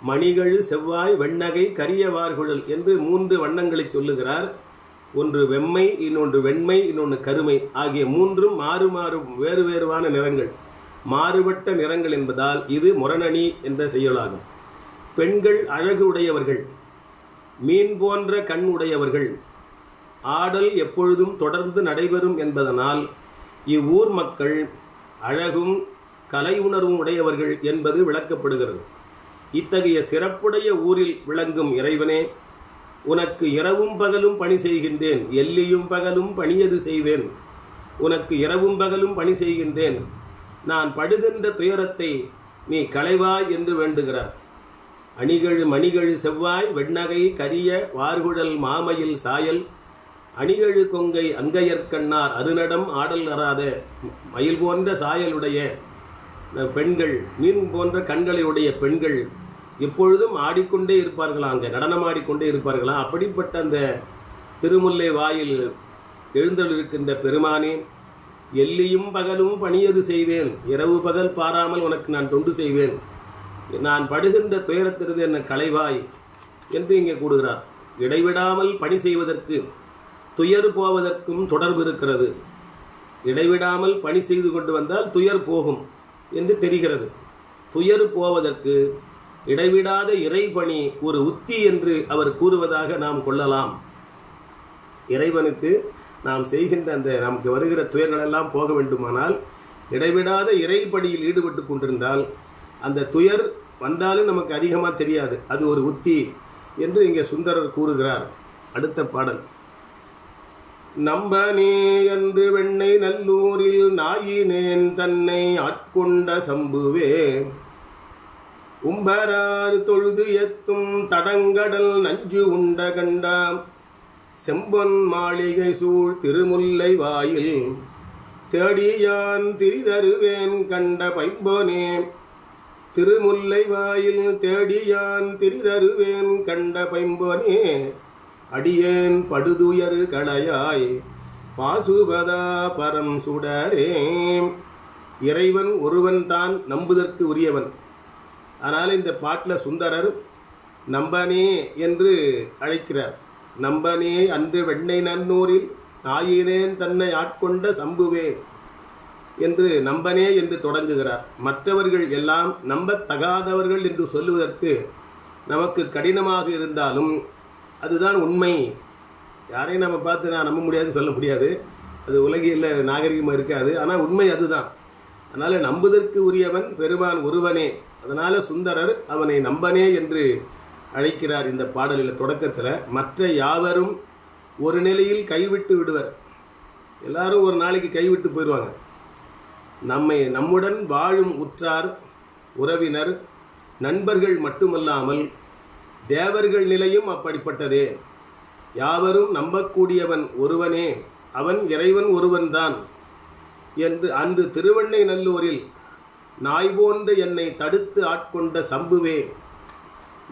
மணிகழு செவ்வாய் வெண்ணகை கரிய வார்குழல் என்று 3 வண்ணங்களை சொல்லுகிறார். ஒன்று வெம்மை, இன்னொன்று வெண்மை, இன்னொன்று கருமை ஆகிய 3ம் வேறு வேறுவான நிறங்கள், மாறுபட்ட நிறங்கள் என்பதால் இது முரணணி என்ற செய்யுளாகும். பெண்கள் அழகு உடையவர்கள், மீன் போன்ற கண் உடையவர்கள், ஆடல் எப்பொழுதும் தொடர்ந்து நடைபெறும் என்பதனால் இவ்வூர் மக்கள் அழகும் கலை உணர்வும் உடையவர்கள் என்பது விளக்கப்படுகிறது. இத்தகைய சிறப்புடைய ஊரில் விளங்கும் இறைவனே, உனக்கு இரவும் பகலும் பணி செய்கின்றேன், எல்லியும் பகலும் பணியது செய்வேன். உனக்கு இரவும் பகலும் பணி செய்கின்றேன், நான் படுகின்ற துயரத்தை நீ களைவாய் என்று வேண்டுகிறார். மணிகழு செவ்வாய் வெண்ணகை கரிய வார்குழல் மாமயில் சாயல், அணிகழு கொங்கை அங்கையற்கண்ணார் அருநடம் ஆடல் அறாத. மயில் போன்ற சாயலுடைய பெண்கள், மீன் போன்ற கண்களையுடைய பெண்கள் எப்பொழுதும் ஆடிக்கொண்டே இருப்பார்களாம், அங்கே நடனம் ஆடிக்கொண்டே இருப்பார்களாம். அப்படிப்பட்ட அந்த திருமுல்லை வாயில் எழுந்தருளிருக்கின்ற பெருமானே, எல்லியும் பகலும் பணியது செய்வேன், இரவு பகல் பாராமல் உனக்கு நான் தொண்டு செய்வேன், நான் படுகின்ற துயரத்திலிருந்து என்ன களைவாய் என்று இங்கே கூடுகிறார். இடைவிடாமல் பணி செய்வதற்கு துயர் போவதற்கும் தொடர்பு இருக்கிறது. இடைவிடாமல் பணி செய்து கொண்டு வந்தால் துயர் போகும் என்று தெரிகிறது. துயர் போவதற்கு இடைவிடாத இறைபணி ஒரு உத்தி என்று அவர் கூறுவதாக நாம் கொள்ளலாம். இறைவனுக்கு நாம் செய்கின்ற அந்த நமக்கு வருகிற துயர்களெல்லாம் போக வேண்டுமானால் இடைவிடாத இறைபணியில் ஈடுபட்டு கொண்டிருந்தால் அந்த துயர் வந்தாலும் நமக்கு அதிகமாக தெரியாது, அது ஒரு உத்தி என்று இங்கே சுந்தரர் கூறுகிறார். அடுத்த பாடல். நம்பனே என்று வெண்ணை நல்லூரில் நாயினேன் தன்னை ஆட்கொண்ட சம்புவே, உம்பரார் தொழுது எத்தும் தடங்கடல் நஞ்சு உண்ட கண்டாம், செம்பொன் மாளிகை சூழ் திருமுல்லை வாயில் தேடியான் திரிதருவேன் கண்ட பைம்பொனே, திருமுல்லை வாயில் தேடியான் திரிதருவேன் கண்ட பைம்பொனே, அடியேன் படுதுயர் களையாய் பாசுபதா பரம் சுடரே. இறைவன் ஒருவன் தான் நம்புதற்கு உரியவன். ஆனால் இந்த பாட்டில் சுந்தரர் நம்பனே என்று அழைக்கிறார். நம்பனே அன்று வெண்ணை நன்னூரில் நாயினேன் தன்னை ஆட்கொண்ட சம்புவே என்று நம்பனே என்று தொடங்குகிறார். மற்றவர்கள் எல்லாம் நம்பத்தகாதவர்கள் என்று சொல்லுவதற்கு நமக்கு கடினமாக இருந்தாலும் அதுதான் உண்மை. யாரையும் நம்ம பார்த்து நான் நம்ப முடியாதுன்னு சொல்ல முடியாது, அது உலகில் நாகரிகமாக இருக்காது. ஆனால் உண்மை அதுதான். அதனால் நம்புதற்கு உரியவன் பெருமான் ஒருவனே. அதனால் சுந்தரர் அவனை நம்பனே என்று அழைக்கிறார் இந்த பாடலில் தொடக்கத்தில். மற்ற யாவரும் ஒரு நிலையில் கைவிட்டு விடுவர். எல்லாரும் ஒரு நாளைக்கு கைவிட்டு போயிடுவாங்க. நம்முடன் வாழும் உற்றார் உறவினர் நண்பர்கள் மட்டுமல்லாமல் தேவர்கள் நிலையும் அப்படிப்பட்டதே. யாவரும் நம்பக்கூடியவன் ஒருவனே, அவன் இறைவன் ஒருவன்தான் என்று அன்று திருவெண்ணை நல்லூரில் நாய் போன்ற என்னை தடுத்து ஆட்கொண்ட சம்புவே.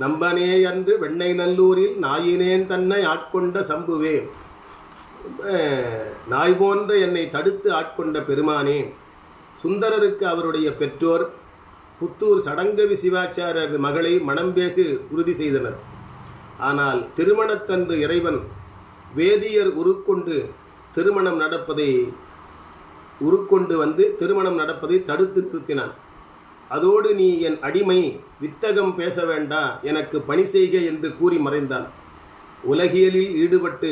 நம்பனே அன்று வெண்ணை நல்லூரில் நாயினேன் தன்னை ஆட்கொண்ட சம்புவே. நாய் போன்ற என்னை தடுத்து ஆட்கொண்ட பெருமானே. சுந்தரருக்கு அவருடைய பெற்றோர் புத்தூர் சடங்கவி சிவாச்சாரியர் மகளை மனம் பேசி உறுதி செய்தனர். ஆனால் திருமணத்தன்று இறைவன் வேதியர் உருக்கொண்டு திருமணம் நடப்பதை தடுத்து நிறுத்தினான். அதோடு நீ என் அடிமை, வித்தகம் பேச வேண்டா, எனக்கு பணி செய்க என்று கூறி மறைந்தான். உலகியலில் ஈடுபட்டு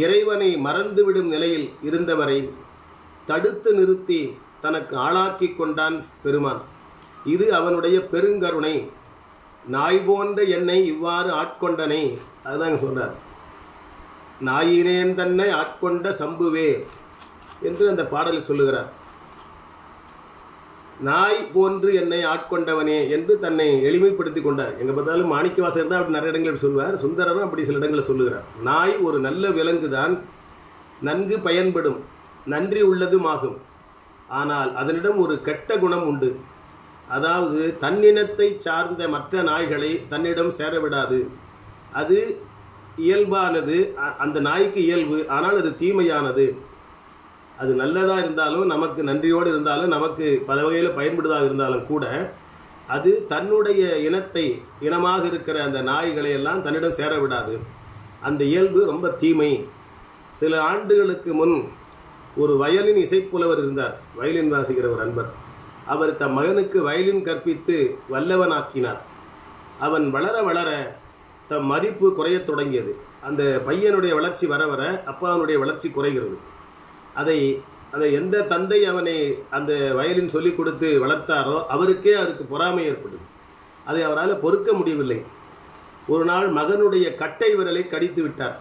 இறைவனை மறந்துவிடும் நிலையில் இருந்தவரை தடுத்து நிறுத்தி தனக்கு ஆளாக்கி கொண்டான் பெருமான். இது அவனுடைய பெருங்கருணை. நாய் போன்ற என்னை இவ்வாறு ஆட்கொண்டனை, அதுதாங்க சொல்றார். நாயினேன் தன்னை ஆட்கொண்ட சம்புவே என்று அந்த பாடலில் சொல்லுகிறார். நாய் போன்று என்னை ஆட்கொண்டவனே என்று தன்னை எளிமைப்படுத்தி கொண்டார். எங்கே பார்த்தாலும் மாணிக்கவாசகர் தான் அப்படி நிறைய இடங்களில் சொல்வார். சுந்தரரும் அப்படி சில இடங்களில் சொல்லுகிறார். நாய் ஒரு நல்ல விலங்குதான், நன்கு பயன்படும், நன்றி உள்ளதுமாகும். ஆனால் அதனிடம் ஒரு கெட்ட குணம் உண்டு. அதாவது தன்னினத்தை சார்ந்த மற்ற நாய்களை தன்னிடம் சேரவிடாது. அது இயல்பானது, அந்த நாய்க்கு இயல்பு. ஆனால் அது தீமையானது. அது நல்லதாக இருந்தாலும், நமக்கு நன்றியோடு இருந்தாலும், நமக்கு பல வகையில் பயன்படுதாக இருந்தாலும் கூட அது தன்னுடைய இனமாக இருக்கிற அந்த நாய்களை எல்லாம் தன்னிடம் சேர விடாது. அந்த இயல்பு ரொம்ப தீமை. சில ஆண்டுகளுக்கு முன் ஒரு வயலின் இசைப்புலவர் இருந்தார், வயலின் வாசிக்கிற ஒரு அன்பர். அவர் தம் மகனுக்கு வயலின் கற்பித்து வல்லவனாக்கினார். அவன் வளர வளர தம் மதிப்பு குறையத் தொடங்கியது. அந்த பையனுடைய வளர்ச்சி வர வர அப்பாவனுடைய வளர்ச்சி குறைகிறது. அதை எந்த தந்தை அவனை அந்த வயலின் சொல்லிக் கொடுத்து வளர்த்தாரோ அவருக்கே அதுக்கு பொறாமை ஏற்படுது. அதை அவரால் பொறுக்க முடியவில்லை. ஒரு நாள் மகனுடைய கட்டை விரலை கடித்து விட்டார்.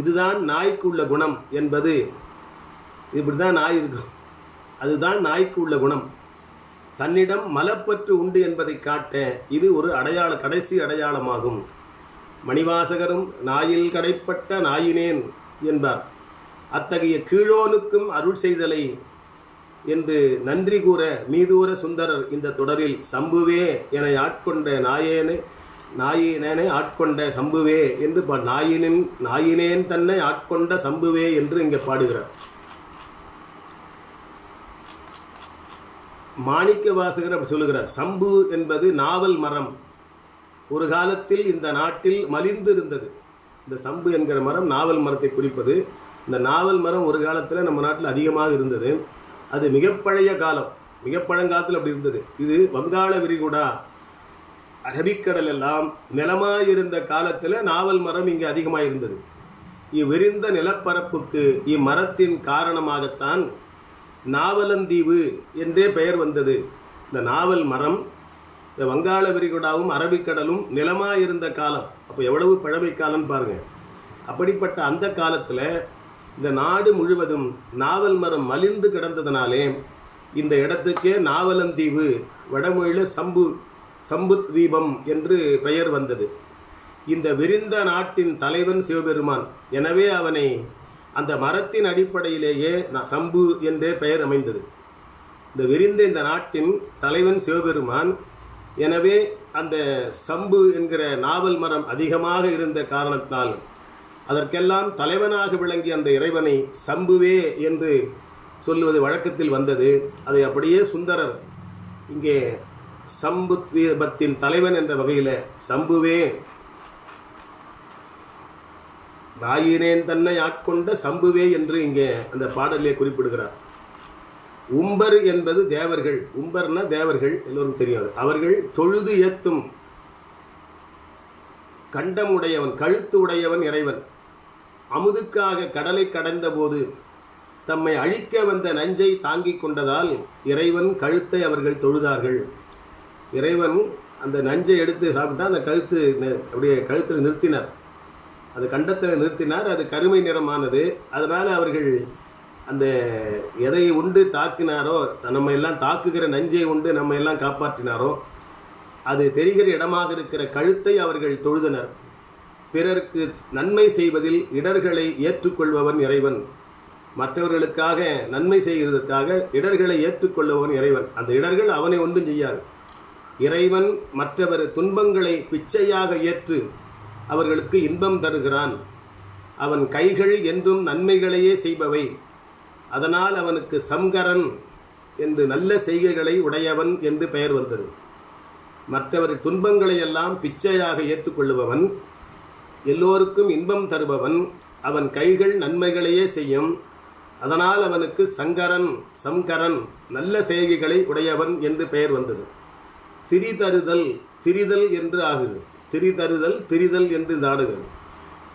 இதுதான் நாய்க்கு உள்ள குணம் என்பது, இப்படிதான் நாய் இருக்கும். அதுதான் நாய்க்கு உள்ள குணம். தன்னிடம் மலப்பற்று உண்டு என்பதை காட்ட இது ஒரு கடைசி அடையாளமாகும். மணிவாசகரும் நாயில் கடைப்பட்ட நாயினேன் என்பார். அத்தகைய கீழோனுக்கும் அருள் செய்தலை என்று நன்றி கூற மீதூர சுந்தரர் இந்த தொடரில் சம்புவே என ஆட்கொண்ட நாயினேனை ஆட்கொண்ட சம்புவே என்று நாயினேன் தன்னை ஆட்கொண்ட சம்புவே என்று இங்கே பாடுகிறார். மாணிக்க வாசகர் அப்படி சொல்லுகிறார். சம்பு என்பது நாவல் மரம். ஒரு காலத்தில் இந்த நாட்டில் மலிந்து இருந்தது. இந்த சம்பு என்கிற மரம் நாவல் மரத்தை குறிப்பது. இந்த நாவல் மரம் ஒரு காலத்தில் நம்ம நாட்டில் அதிகமாக இருந்தது. அது மிக பழைய காலம், மிக பழங்காலத்தில் அப்படி இருந்தது. இது வங்காள விரிகுடா, அரபிக்கடல் எல்லாம் நிலமாயிருந்த காலத்தில் நாவல் மரம் இங்கே அதிகமாக இருந்தது. இவ்விரிந்த நிலப்பரப்புக்கு இம்மரத்தின் காரணமாகத்தான் நாவலந்தீவு என்றே பெயர் வந்தது. இந்த நாவல் மரம் இந்த வங்காள விரிகுடாவும் அரபிக்கடலும் நிலமாயிருந்த காலம். அப்போ எவ்வளவு பழமை காலம் பாருங்க. அப்படிப்பட்ட அந்த காலத்தில் இந்த நாடு முழுவதும் நாவல் மரம் மலிந்து கிடந்ததனாலே இந்த இடத்துக்கே நாவலந்தீவு, வடமொழியில் சம்பு தீபம் என்று பெயர் வந்தது. இந்த விரிந்த நாட்டின் தலைவன் சிவபெருமான். எனவே அவனை அந்த மரத்தின் அடிப்படையிலேயே சம்பு என்றே பெயர் அமைந்தது. இந்த விரிந்த இந்த நாட்டின் தலைவன் சிவபெருமான். எனவே அந்த சம்பு என்கிற நாவல் மரம் அதிகமாக இருந்த காரணத்தால் அதற்கெல்லாம் தலைவனாக விளங்கிய அந்த இறைவனை சம்புவே என்று சொல்லுவது வழக்கத்தில் வந்தது. அதை அப்படியே சுந்தரர் இங்கே சம்பு தீபத்தின் தலைவன் என்ற வகையில் சம்புவே நாயினேன் தன்னை ஆட்கொண்ட சம்புவே என்று இங்கே அந்த பாடலிலே குறிப்பிடுகிறார். உம்பர் என்பது தேவர்கள். உம்பர்னா தேவர்கள், எல்லோரும் தெரியாது. அவர்கள் தொழுது ஏத்தும் கண்டமுடையவன், கழுத்து உடையவன் இறைவன். அமுதுக்காக கடலை கடந்த போது தம்மை அழிக்க வந்த நஞ்சை தாங்கிக் கொண்டதால் இறைவன் கழுத்தை அவர்கள் தொழுதார்கள். இறைவன் அந்த நஞ்சை எடுத்து சாப்பிட்டா அந்த அப்படியே கழுத்தில் நிறுத்தினார், அது கண்டத்தில் நிறுத்தினார். அது கருமை நிறமானது. அதனால் அவர்கள் அந்த எதை உண்டு தாக்கினாரோ, நம்ம எல்லாம் தாக்குகிற நஞ்சை உண்டு நம்ம எல்லாம் காப்பாற்றினாரோ, அது தெரிகிற இடமாக இருக்கிற கழுத்தை அவர்கள் தொழுதனர். பிறருக்கு நன்மை செய்வதில் இடர்களை ஏற்றுக்கொள்பவன் இறைவன். மற்றவர்களுக்காக நன்மை செய்கிறதற்காக இடர்களை ஏற்றுக்கொள்பவன் இறைவன். அந்த இடர்கள் அவனை ஒன்றும் செய்யாது. இறைவன் மற்றவர் துன்பங்களை பிச்சையாக ஏற்று அவர்களுக்கு இன்பம் தருகிறான். அவன் கைகள் என்றும் நன்மைகளையே செய்பவை. அதனால் அவனுக்கு சங்கரன் என்று நல்ல செய்கைகளை உடையவன் என்று பெயர் வந்தது. மற்றவர் துன்பங்களை எல்லாம் பிச்சையாக ஏற்றுக்கொள்ளுபவன், எல்லோருக்கும் இன்பம் தருபவன். அவன் கைகள் நன்மைகளையே செய்யும். அதனால் அவனுக்கு சங்கரன் நல்ல செய்கைகளை உடையவன் என்று பெயர் வந்தது. திரிதல் என்று ஆகுது. திரிதல் என்று நாடுகிறது.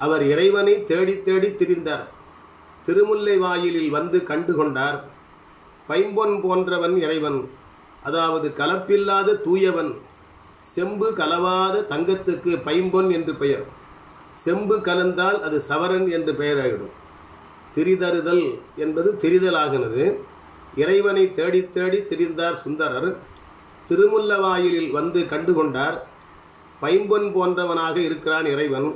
அவர் இறைவனை தேடி தேடி திரிந்தார். திருமுல்லை வாயிலில் வந்து கண்டு கொண்டார். பைம்பொன் போன்றவன் இறைவன், அதாவது கலப்பில்லாத தூயவன். செம்பு கலவாத தங்கத்துக்கு பைம்பொன் என்று பெயர். செம்பு கலந்தால் அது சவரன் என்று பெயராகிடும். திரிதறுதல் என்பது திரிதலாகிறது. இறைவனை தேடி தேடி திரிந்தார் சுந்தரர். திருமுல்லவாயிலில் வந்து கண்டுகொண்டார். பைம்பொன் போன்றவனாக இருக்கிறான் இறைவன்,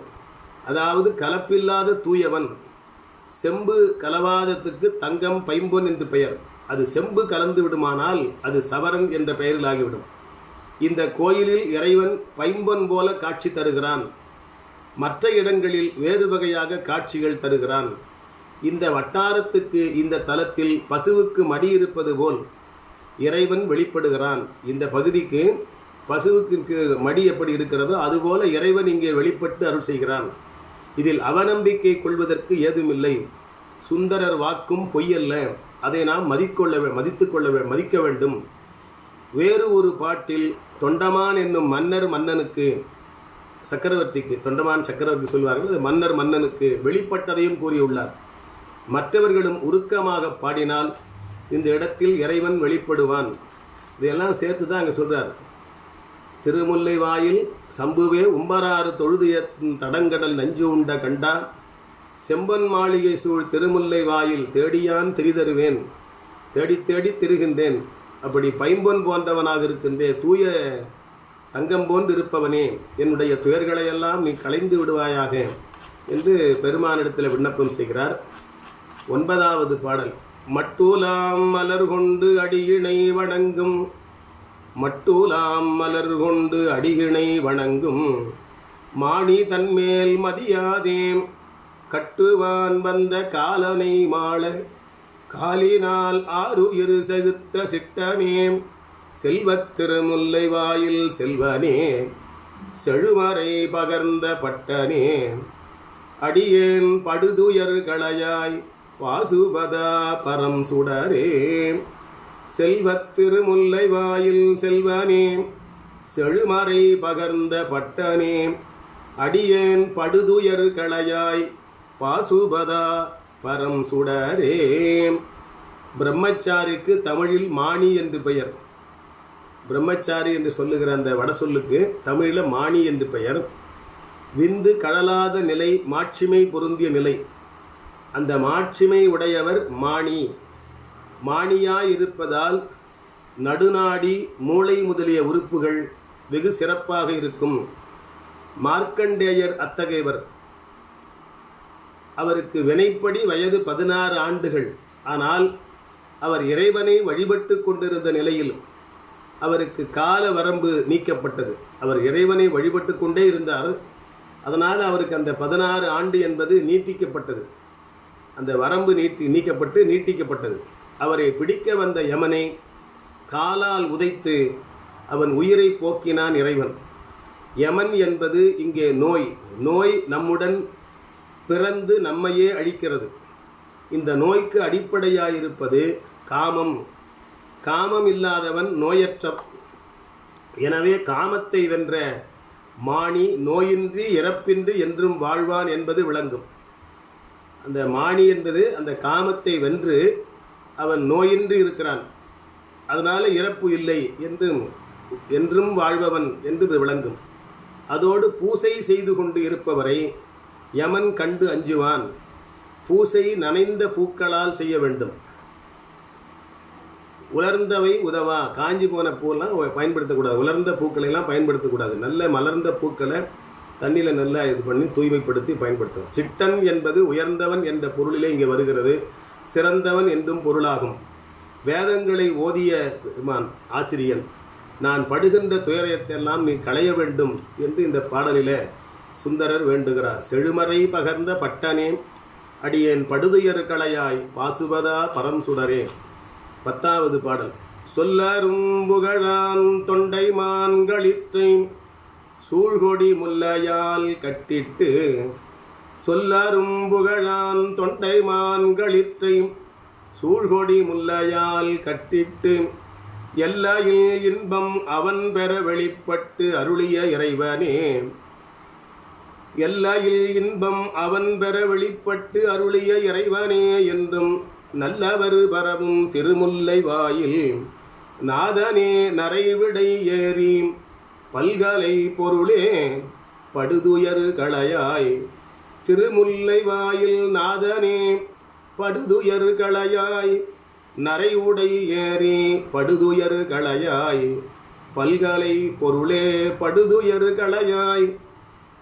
அதாவது கலப்பில்லாத தூயவன். செம்பு கலவாதத்துக்கு தங்கம் பைம்பொன் என்று பெயர். அது செம்பு கலந்து விடுமானால் அது சவரன் என்ற பெயரில் ஆகிவிடும். இந்த கோயிலில் இறைவன் பைம்பொன் போல காட்சி தருகிறான். மற்ற இடங்களில் வேறு வகையாக காட்சிகள் தருகிறான். இந்த வட்டாரத்துக்கு இந்த தலத்தில் பசுவுக்கு மடி இருப்பது போல் இறைவன் வெளிப்படுகிறான். இந்த பகுதிக்கு பசுவுக்கு மடி எப்படி இருக்கிறதோ அதுபோல இறைவன் இங்கே வெளிப்பட்டு அருள் செய்கிறான். இதில் அவநம்பிக்கை கொள்வதற்கு ஏதுமில்லை. சுந்தரர் வாக்கும் பொய்யல்ல, அதை நாம் மதிக்க வேண்டும். வேறு ஒரு பாட்டில் தொண்டமான் என்னும் மன்னனுக்கு சக்கரவர்த்திக்கு, தொண்டமான் சக்கரவர்த்தி சொல்வார்கள், அது மன்னனுக்கு வெளிப்பட்டதையும் கூறியுள்ளார். மற்றவர்களும் உருக்கமாக பாடினால் இந்த இடத்தில் இறைவன் வெளிப்படுவான். இதையெல்லாம் சேர்த்து தான் அங்கே சொல்றார். திருமுல்லை வாயில் சம்புவே உம்பராறு தொழுதிய தடங்கடல் நஞ்சு உண்ட கண்டா, செம்பன் மாளிகை சூழ் திருமுல்லை வாயில் தேடியான் திரிதருவேன், தேடி தேடி திரிகின்றேன். அப்படி பைம்பொன் போன்றவனாக இருக்கின்றே, தூய தங்கம் போன்று இருப்பவனே, என்னுடைய துயர்களையெல்லாம் நீ களைந்து விடுவாயாக என்று பெருமானிடத்தில் விண்ணப்பம் செய்கிறார். 9வது பாடல். மட்டூலாம் மலர் கொண்டு அடியினை வணங்கும், மட்டூலாம் மலர் கொண்டு அடியினை வணங்கும், மாணி தன்மேல் மதியாதேம் கட்டுவான் வந்த காலனை மாள, காலினால் ஆறுயிரு செகுத்த சிட்டனேம் செல்வத் திருமுல்லை வாயில் செல்வனே, செழுமறை பகர்ந்த பட்டனே, அடியேன் படுதுயர் களையாய் பாசுபதா பரம் சுடரே, செல்வத் திருமுல்லை வாயில் செல்வனே, செழுமறை பகர்ந்த பட்டனே, அடியேன் படுதுயர் களையாய் பாசுபதா பரம் சுடரே. பிரம்மச்சாரிக்கு தமிழில் மாணி என்று பெயர். பிரம்மச்சாரி என்று சொல்லுகிற அந்த வட சொல்லுக்கு தமிழில் மாணி என்று பெயர். விந்து கடலாத நிலை, மாட்சிமை பொருந்திய நிலை. அந்த மாட்சிமை உடையவர் மாணி. மாணியாய் இருப்பதால் நடுநாடி, மூளை முதலிய உறுப்புகள் வெகு சிறப்பாக இருக்கும். மார்க்கண்டேயர் அத்தகையவர். அவருக்கு வினைப்படி வயது 16 ஆண்டுகள். ஆனால் அவர் இறைவனை வழிபட்டு கொண்டிருந்த நிலையில் அவருக்கு கால வரம்பு நீக்கப்பட்டது. அவர் இறைவனை வழிபட்டு கொண்டே இருந்தார். அதனால் அவருக்கு அந்த 16 ஆண்டு என்பது நீட்டிக்கப்பட்டது. அந்த வரம்பு நீட்டிக்கப்பட்டது. அவரை பிடிக்க வந்த யமனை காலால் உதைத்து அவன் உயிரை போக்கினான் இறைவன். யமன் என்பது இங்கே நோய். நோய் நம்முடன் பிறந்து நம்மையே அழிக்கிறது. இந்த நோய்க்கு அடிப்படையாயிருப்பது காமம். காமம் இல்லாதவன் நோயற்ற. எனவே காமத்தை வென்ற மாணி நோயின்றி இறப்பின்றி என்றும் வாழ்வான் என்பது விளங்கும். அந்த மாணி என்பது அந்த காமத்தை வென்று அவன் நோயின்றி இருக்கிறான், அதனால இறப்பு இல்லை என்றும் வாழ்பவன் என்று விளங்கும். அதோடு பூசை செய்து கொண்டு இருப்பவரை யமன் கண்டு அஞ்சுவான். பூசை நனைந்த பூக்களால் செய்ய வேண்டும். உலர்ந்தவை உதவா. காஞ்சி போன பூவெல்லாம் பயன்படுத்தக்கூடாது. உலர்ந்த பூக்களை எல்லாம் பயன்படுத்தக்கூடாது. நல்ல மலர்ந்த பூக்களை தண்ணியில் நல்லா இது பண்ணி தூய்மைப்படுத்தி பயன்படுத்தும். சிட்டன் என்பது உயர்ந்தவன் என்ற பொருளிலே இங்கே வருகிறது. சிறந்தவன் என்றும் பொருளாகும். வேதங்களை ஓதிய ஆசிரியன், நான் படுகின்ற துயரத்தையெல்லாம் நீ களைய வேண்டும் என்று இந்த பாடலிலே சுந்தரர் வேண்டுகிறார். செழுமறை பகர்ந்த பட்டனே, அடியேன் படுதுயர் களையாய் பாசுபதா பரம் சுடரே. 10வது பாடல். சொல்லரும் புகழான் தொண்டை மான்களிற்றை சூழ்கொடி முல்லையால் கட்டிட்டு, சொல்லரும் புகழான் தொண்டை மான்களிற்றை சூழ்கொடி முல்லையால் கட்டிட்டு, எல்லையில் இன்பம் அவன் பெற வெளிப்பட்டு அருளிய இறைவனே, எல்லையில் இன்பம் அவன் பெற வெளிப்பட்டு அருளிய இறைவனே என்றும் நல்லவர் பரவும் திருமுல்லை வாயில் நாதனே நரைவிடை ஏறி பல்கலை பொருளே படுதுயர் களையாய். திருமுல்லை வாயில் நாதனே படுதுயர் களையாய். நரையுடை ஏறி படுதுயர் களையாய் பல்கலை பொருளே படுதுயர் களையாய்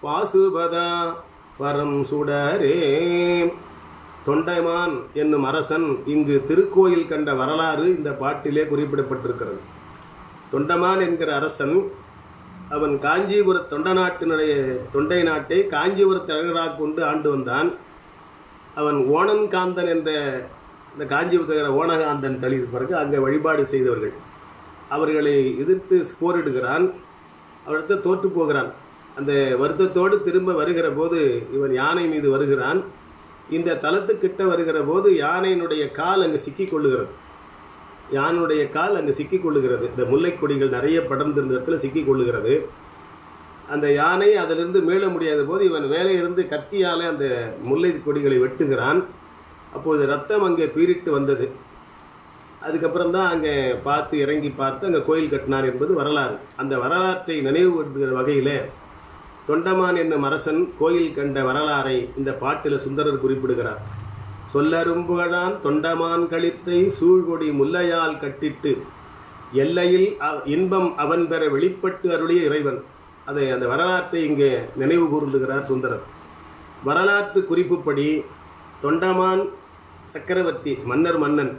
பாசுபதா பரம் சுடரே. தொண்டைமான் என்னும் அரசன் இங்கு திருக்கோயில் கண்ட வரலாறு இந்த பாட்டிலே குறிப்பிடப்பட்டிருக்கிறது. தொண்டமான் என்கிற அரசன் அவன் காஞ்சிபுர தொண்டை நாட்டை காஞ்சிபுர தலைவராக கொண்டு ஆண்டு வந்தான். அவன் ஓணன்காந்தன் என்ற இந்த காஞ்சிபுரத்தில் ஓணகாந்தன் தளி பிறகு அங்கே வழிபாடு செய்தவர்கள். அவர்களை எதிர்த்து போரிடுகிறான். அவரிடத்தை தோற்று போகிறான். அந்த வருத்தத்தோடு திரும்ப வருகிற போது இவன் யானை மீது வருகிறான். இந்த தலத்துக்கிட்ட வருகிற போது யானையினுடைய கால் அங்கு சிக்கிக் கொள்ளுகிறது. யானுடைய கால் அங்கு சிக்கிக் கொள்ளுகிறது. இந்த முல்லை கொடிகள் நிறைய படர்ந்திருந்த இடத்துல சிக்கிக் கொள்ளுகிறது. அந்த யானை அதிலிருந்து மீள முடியாத போது இவன் மேலே இருந்து கத்தியாலே அந்த முல்லை கொடிகளை வெட்டுகிறான். அப்போது ரத்தம் அங்கே பீரிட்டு வந்தது. அதுக்கப்புறம் தான் அங்கே பார்த்து இறங்கி பார்த்து அங்கே கோயில் கட்டினார் என்பது வரலாறு. அந்த வரலாற்றை நினைவுபடுத்துகிற வகையில் தொண்டமான் என்னும் அரசன் கோயில் கண்ட வரலாறை இந்த பாட்டில் சுந்தரர் குறிப்பிடுகிறார். சொல்லரும்புகழான் தொண்டமான் களிற்றை சூழ்கொடி முல்லையால் கட்டிட்டு எல்லையில் இன்பம் அவன் பெற வெளிப்பட்டு அருளிய இறைவன். அதை அந்த வரலாற்றை இங்கே நினைவு கூர்ந்துகிறார் சுந்தரர். வரலாற்று குறிப்புப்படி தொண்டமான் சக்கரவர்த்தி மன்னன்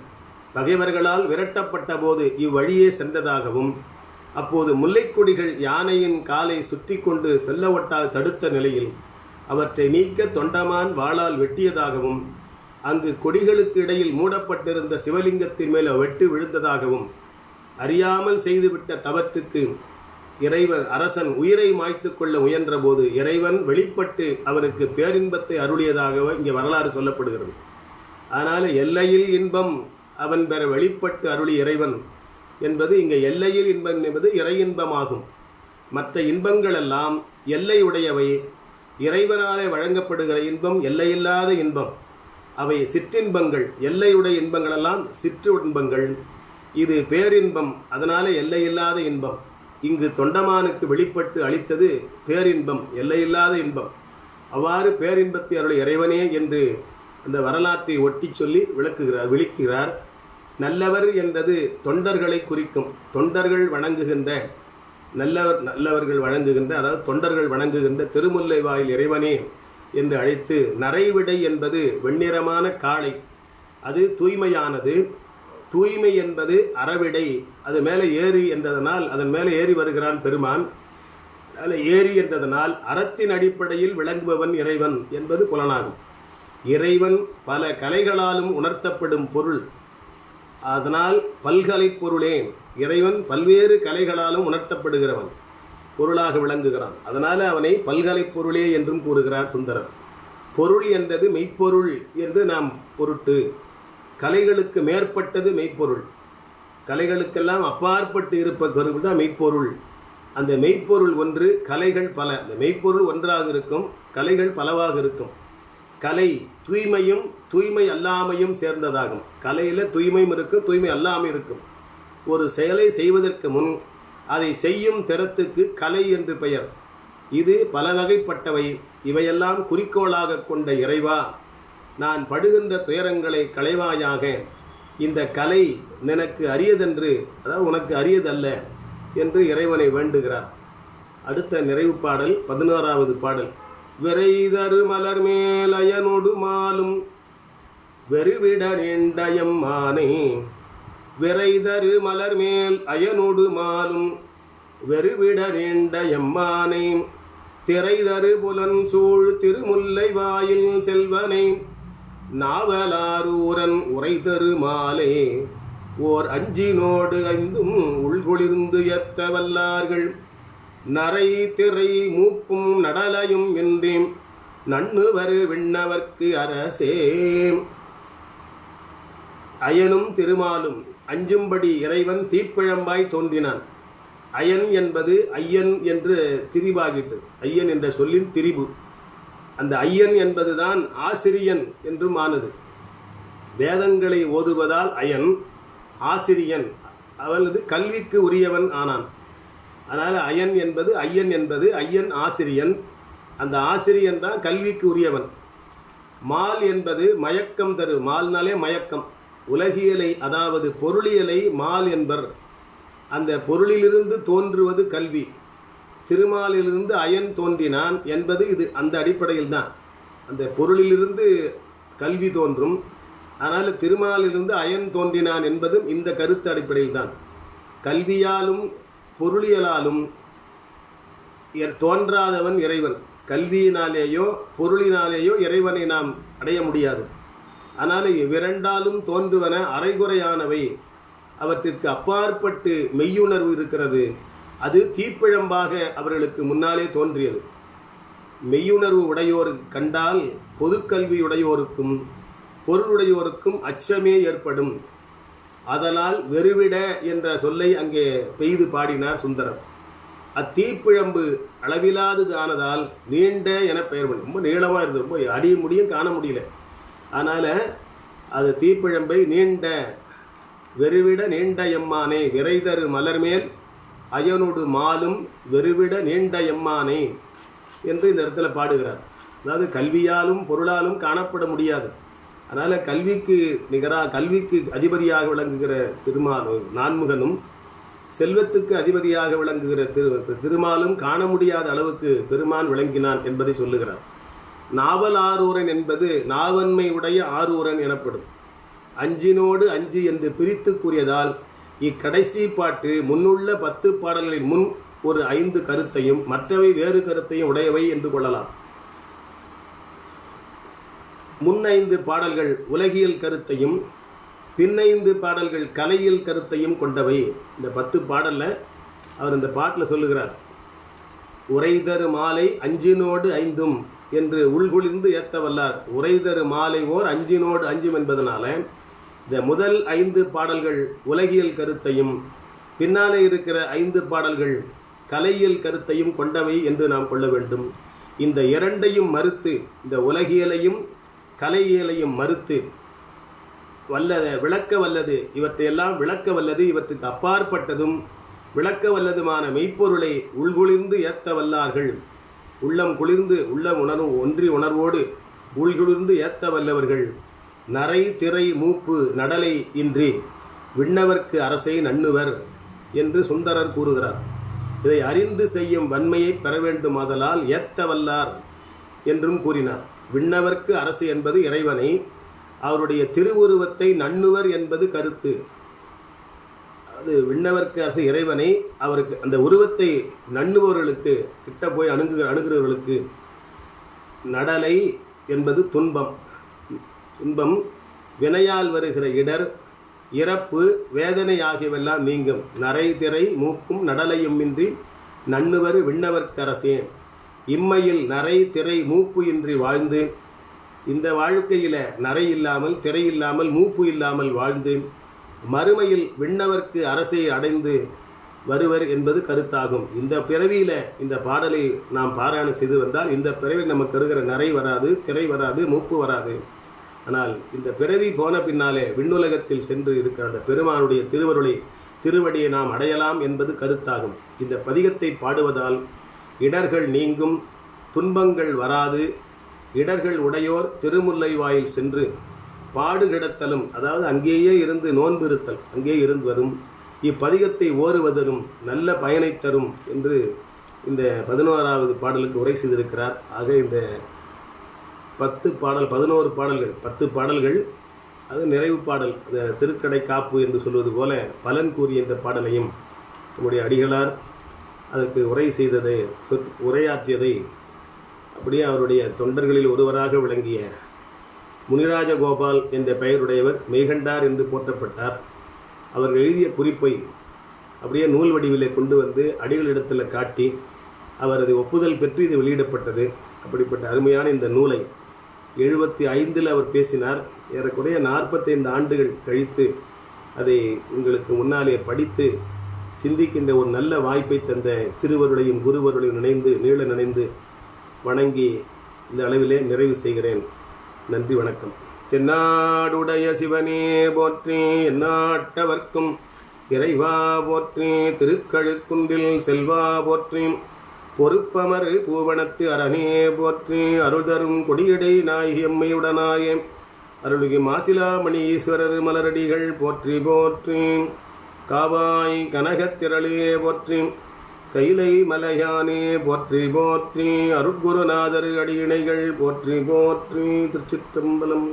பகைவர்களால் விரட்டப்பட்ட போது இவ்வழியே சென்றதாகவும், அப்போது முல்லைக்கொடிகள் யானையின் காலை சுற்றி கொண்டு செல்ல ஒட்டால் தடுத்த நிலையில் அவற்றை நீக்க தொண்டமான் வாளால் வெட்டியதாகவும், அங்கு கொடிகளுக்கு இடையில் மூடப்பட்டிருந்த சிவலிங்கத்தின் மேல் வெட்டு விழுந்ததாகவும், அறியாமல் செய்துவிட்ட தவற்றுக்கு இறைவன் அரசன் உயிரை மாய்த்து கொள்ள முயன்ற போது இறைவன் வெளிப்பட்டு அவனுக்கு பேரின்பத்தை அருளியதாகவே இங்கே வரலாறு சொல்லப்படுகிறது. அதனால எல்லையில் இன்பம் அவன் பெற வெளிப்பட்டு அருளி இறைவன் என்பது இங்கே எல்லையில் இன்பம் என்பது இறை இன்பமாகும். மற்ற இன்பங்கள் எல்லாம் எல்லையுடையவை. இறைவனாலே வழங்கப்படுகிற இன்பம் எல்லையில்லாத இன்பம். அவை சிற்றின்பங்கள். எல்லையுடைய இன்பங்கள் எல்லாம் சிற்று இன்பங்கள். இது பேரின்பம். அதனால எல்லையில்லாத இன்பம். இங்கு தொண்டமானுக்கு வெளிப்பட்டு அளித்தது பேரின்பம், எல்லையில்லாத இன்பம். அவ்வாறு பேரின்பத்தை அருளை இறைவனே என்று அந்த வரலாற்றை ஒட்டி சொல்லி விளக்குகிறார். நல்லவர் என்பது தொண்டர்களை குறிக்கும். தொண்டர்கள் வணங்குகின்ற நல்லவர்கள் வணங்குகின்ற, அதாவது தொண்டர்கள் வணங்குகின்ற திருமுல்லை வாயில் இறைவனே என்று அழைத்து, நரைவிடை என்பது வெண்ணிறமான காளை, அது தூய்மையானது. தூய்மை என்பது அறவிடை, அது மேலே ஏறி என்றதனால் அதன் மேலே ஏறி வருகிறான் பெருமான். அதில் ஏறி என்றதனால் அறத்தின் அடிப்படையில் விளங்குபவன் இறைவன் என்பது புலனாகும். இறைவன் பல கலைகளாலும் உணர்த்தப்படும் பொருள். அதனால் பல்கலை பொருளே, இறைவன் பல்வேறு கலைகளாலும் உணர்த்தப்படுகிறவன், பொருளாக விளங்குகிறான். அதனால் அவனை பல்கலை பொருளே என்றும் கூறுகிறார் சுந்தரர். பொருள் என்றது மெய்ப்பொருள் என்று நாம் பொருட்டு. கலைகளுக்கு மேற்பட்டது மெய்ப்பொருள். கலைகளுக்கெல்லாம் அப்பாற்பட்டு இருப்பது தான் மெய்ப்பொருள். அந்த மெய்ப்பொருள் ஒன்று, கலைகள் பல. அந்த மெய்ப்பொருள் ஒன்றாக இருக்கும், கலைகள் பலவாக இருக்கும். கலை தூய்மையும் தூய்மை அல்லாமையும் சேர்ந்ததாகும். கலையில் தூய்மையும் இருக்கும், தூய்மை அல்லாமல் இருக்கும். ஒரு செயலை செய்வதற்கு முன் அதை செய்யும் திறத்துக்கு கலை என்று பெயர். இது பல வகைப்பட்டவை. இவையெல்லாம் குறிக்கோளாக கொண்ட இறைவா, நான் படுகின்ற துயரங்களை களைவாயாக. இந்த கலை நினக்கு அரியதென்று, அதாவது உனக்கு அரியதல்ல என்று இறைவனை வேண்டுகிறார். அடுத்த நிறைவு பாடல் 11வது பாடல். விரைதரு மலர் மேல் அயனொடு மாலும் வெறுவிட நீண்டயம்மானே. விரைதரு மலர் மேல் அயனொடு மாலும் வெறுவிட நீண்டயம்மானே. திரைதரு புலன் சூழ் திருமுல்லை வாயில் செல்வனை நாவலாரூரன் உரைதரு மாலே. ஓர் அஞ்சினோடு ஐந்தும் உள்குளிர்ந்து எத்த வல்லார்கள் நரை திரை மூப்பும் நடலையும் என்றே நண்ணுவர் விண்ணவர்க்கு அரசே. அயனும் திருமாலும் அஞ்சும்படி இறைவன் தீப்பிழம்பாய் தோன்றினான். அயன் என்பது ஐயன் என்று திரிவாகிட்டது. ஐயன் என்ற சொல்லின் திரிபு. அந்த ஐயன் என்பதுதான் ஆசிரியன் என்றும் ஆனது. வேதங்களை ஓதுவதால் அயன் ஆசிரியன், அவனது கல்விக்கு உரியவன் ஆனான். அதனால் அயன் என்பது ஐயன் என்பது ஐயன் ஆசிரியன். அந்த ஆசிரியன் தான் கல்விக்கு உரியவன். மால் என்பது மயக்கம் தரு. மால்னாலே மயக்கம். உலகியலை அதாவது பொருளியலை மால் என்பர். அந்த பொருளிலிருந்து தோன்றுவது கல்வி. திருமாலிலிருந்து அயன் தோன்றினான் என்பது இது அந்த அடிப்படையில் தான். அந்த பொருளிலிருந்து கல்வி தோன்றும், ஆனால் திருமாலிலிருந்து அயன் தோன்றினான் என்பதும் இந்த கருத்து அடிப்படையில் தான். கல்வியாலும் பொருளியலாலும் தோன்றாதவன் இறைவன். கல்வியினாலேயோ பொருளினாலேயோ இறைவனை நாம் அடைய முடியாது. ஆனால் இவ்விரண்டாலும் தோன்றுவன அரைகுறையானவை. அவற்றிற்கு அப்பாற்பட்டு மெய்யுணர்வு இருக்கிறது. அது தீப்பிழம்பாக அவர்களுக்கு முன்னாலே தோன்றியது. மெய்யுணர்வு உடையோர் கண்டால் பொதுக்கல்வி உடையோருக்கும் பொருளுடையோருக்கும் அச்சமே ஏற்படும். அதனால் வெறுவிட என்ற சொல்லை அங்கே பெய்து பாடினார் சுந்தரர். அத்தீப்பிழம்பு அளவிலாதது ஆனதால் நீண்ட என பெயர் பண்ணி, ரொம்ப நீளமாக இருந்தது, ரொம்ப அடிய முடியும் காண முடியல. அதனால் அது தீப்பிழம்பை நீண்ட வெறுவிட நீண்ட எம்மானே விரைதரு மலர்மேல் அயனோடு மாலும் வெறுவிட நீண்ட எம்மானே என்று இந்த இடத்துல பாடுகிறார். அதாவது கல்வியாலும் பொருளாலும் காணப்பட முடியாது. அதனால் கல்விக்கு நிகராக கல்விக்கு அதிபதியாக விளங்குகிற நான்முகனும் செல்வத்துக்கு அதிபதியாக விளங்குகிற திருமாலும் காண முடியாத அளவுக்கு பெருமான் விளங்கினான் என்பதை சொல்லுகிறார். நாவல் ஆரூரன் என்பது நாவன்மை உடைய ஆரூரன் எனப்படும். அஞ்சினோடு அஞ்சு என்று பிரித்து கூறியதால் இக்கடைசி பாட்டு முன்னுள்ள 10 பாடல்களின் முன் ஒரு 5 கருத்தையும் மற்றவை வேறு கருத்தையும் உடையவை என்று கொள்ளலாம். முன் 5 பாடல்கள் உலகியல் கருத்தையும் பின் 5 பாடல்கள் கலையியல் கருத்தையும் கொண்டவை. இந்த 10 பாடல்ல அவர் இந்த பாட்டில் சொல்லுகிறார், உரைதரு மாலை அஞ்சினோடு ஐந்தும் என்று உள்குளிர்ந்து ஏத்த வல்லார். உரைதரு மாலை ஓர் அஞ்சினோடு அஞ்சும் என்பதனால இந்த முதல் 5 பாடல்கள் உலகியல் கருத்தையும் பின்னாலே இருக்கிற 5 பாடல்கள் கலையியல் கருத்தையும் கொண்டவை என்று நாம் கொள்ள வேண்டும். இந்த இரண்டையும் மறுத்து, இந்த உலகியலையும் கலையியலையும் மறுத்து விளக்க வல்லது, இவற்றையெல்லாம் விளக்க வல்லது, இவற்றுக்கு அப்பாற்பட்டதும் விளக்க வல்லதுமான மெய்ப்பொருளை உள்குளிர்ந்து ஏத்த வல்லார்கள். உள்ளம் குளிர்ந்து உள்ளம் ஒன்றி உணர்வோடு உள்குளிர்ந்து ஏத்த வல்லவர்கள் நரை திரை மூப்பு நடலை இன்றி விண்ணவர்க்கு அரசை நண்ணுவர் என்று சுந்தரர் கூறுகிறார். இதை அறிந்து செய்யும் வன்மையை பெற வேண்டுமாதலால் ஏத்த வல்லார் என்றும் கூறினார். விண்ணவர்க்கு அரசு என்பது இறைவனை, அவருடைய திருவுருவத்தை நண்ணுவர் என்பது கருத்து. அது விண்ணவர்க்கு அரசு இறைவனை, அவருக்கு அந்த உருவத்தை நண்ணுபவர்களுக்கு, கிட்ட போய் அணுகிறவர்களுக்கு நடலை என்பது துன்பம். துன்பம் வினையால் வருகிற இடர், இறப்பு, வேதனை ஆகியவெல்லாம் நீங்கும். நரை திரை மூக்கும் நடலையும் இன்றி நண்ணுவர் விண்ணவர்க்கரசே. இம்மையில் நரை திரை மூப்பு இன்றி வாழ்ந்து, இந்த வாழ்க்கையில நரை இல்லாமல் திரை இல்லாமல் மூப்பு இல்லாமல் வாழ்ந்து மறுமையில் விண்ணவர்க்கு அரசை அடைந்து வருவர் என்பது கருத்தாகும். இந்த பிறவியில இந்த பாடலை நாம் பாராயணம் செய்து வந்தால் இந்த பிறவியில் நமக்கு இருக்கிற நரை வராது, திரை வராது, மூப்பு வராது. ஆனால் இந்த பிறவி போன பின்னாலே விண்ணுலகத்தில் சென்று இருக்கிற அந்த பெருமானுடைய திருவடியை நாம் அடையலாம் என்பது கருத்தாகும். இந்த பதிகத்தை பாடுவதால் இடர்கள் நீங்கும், துன்பங்கள் வராது. இடர்கள் உடையோர் திருமுல்லை வாயில் சென்று பாடு கிடத்தலும், அதாவது அங்கேயே இருந்து நோன்பு இருத்தல், அங்கே இருந்து வரும் இப்பதிகத்தை ஓருவதலும் நல்ல பயனை தரும் என்று இந்த 11வது பாடலுக்கு உரை செய்திருக்கிறார். ஆக இந்த 11 பாடல்கள் 10 பாடல்கள் அது நிறைவு பாடல், திருக்கடை காப்பு என்று சொல்வது போல பலன் கூறிய இந்த பாடலையும் நம்முடைய அடிகளார் அதற்கு உரை செய்ததை உரையாற்றியதை அப்படியே அவருடைய தொண்டர்களில் ஒருவராக விளங்கிய முனிராஜகோபால் என்ற பெயருடையவர் மெய்கண்டார் என்று போற்றப்பட்டார். அவர் எழுதிய குறிப்பை அப்படியே நூல் வடிவிலே கொண்டு வந்து அடிகளிடத்தில் காட்டி அவரது ஒப்புதல் பெற்று இது வெளியிடப்பட்டது. அப்படிப்பட்ட அருமையான இந்த நூலை 75 அவர் பேசினார். ஏறக்குறைய 45 ஆண்டுகள் கழித்து அதை உங்களுக்கு முன்னாலே படித்து சிந்திக்கின்ற ஒரு நல்ல வாய்ப்பை தந்த திருவருளையும் குருவருளையும் நினைந்து வணங்கி இந்த அளவிலே நிறைவு செய்கிறேன். நன்றி, வணக்கம். தென்னாடுடைய சிவனே போற்றி, எந்நாட்டவர்க்கும் இறைவா போற்றி, திருக்கழுக்குன்றில் செல்வா போற்றி, பொறுப்பமர் பூவனத்து அரணே போற்றி, அருள் தரும் கொடியடை நாயகி அம்மையுடனாயே அருள்மிகு மாசிலாமணி ஈஸ்வரர் மலரடிகள் போற்றி போற்றி. காவாய் கனகத்திரளே போற்றி. கைலை மலையானே போற்றி போற்றி. அருட்குருநாதர் அடியிணைகள் போற்றி போற்றி. திருச்சிற்றம்பலம்.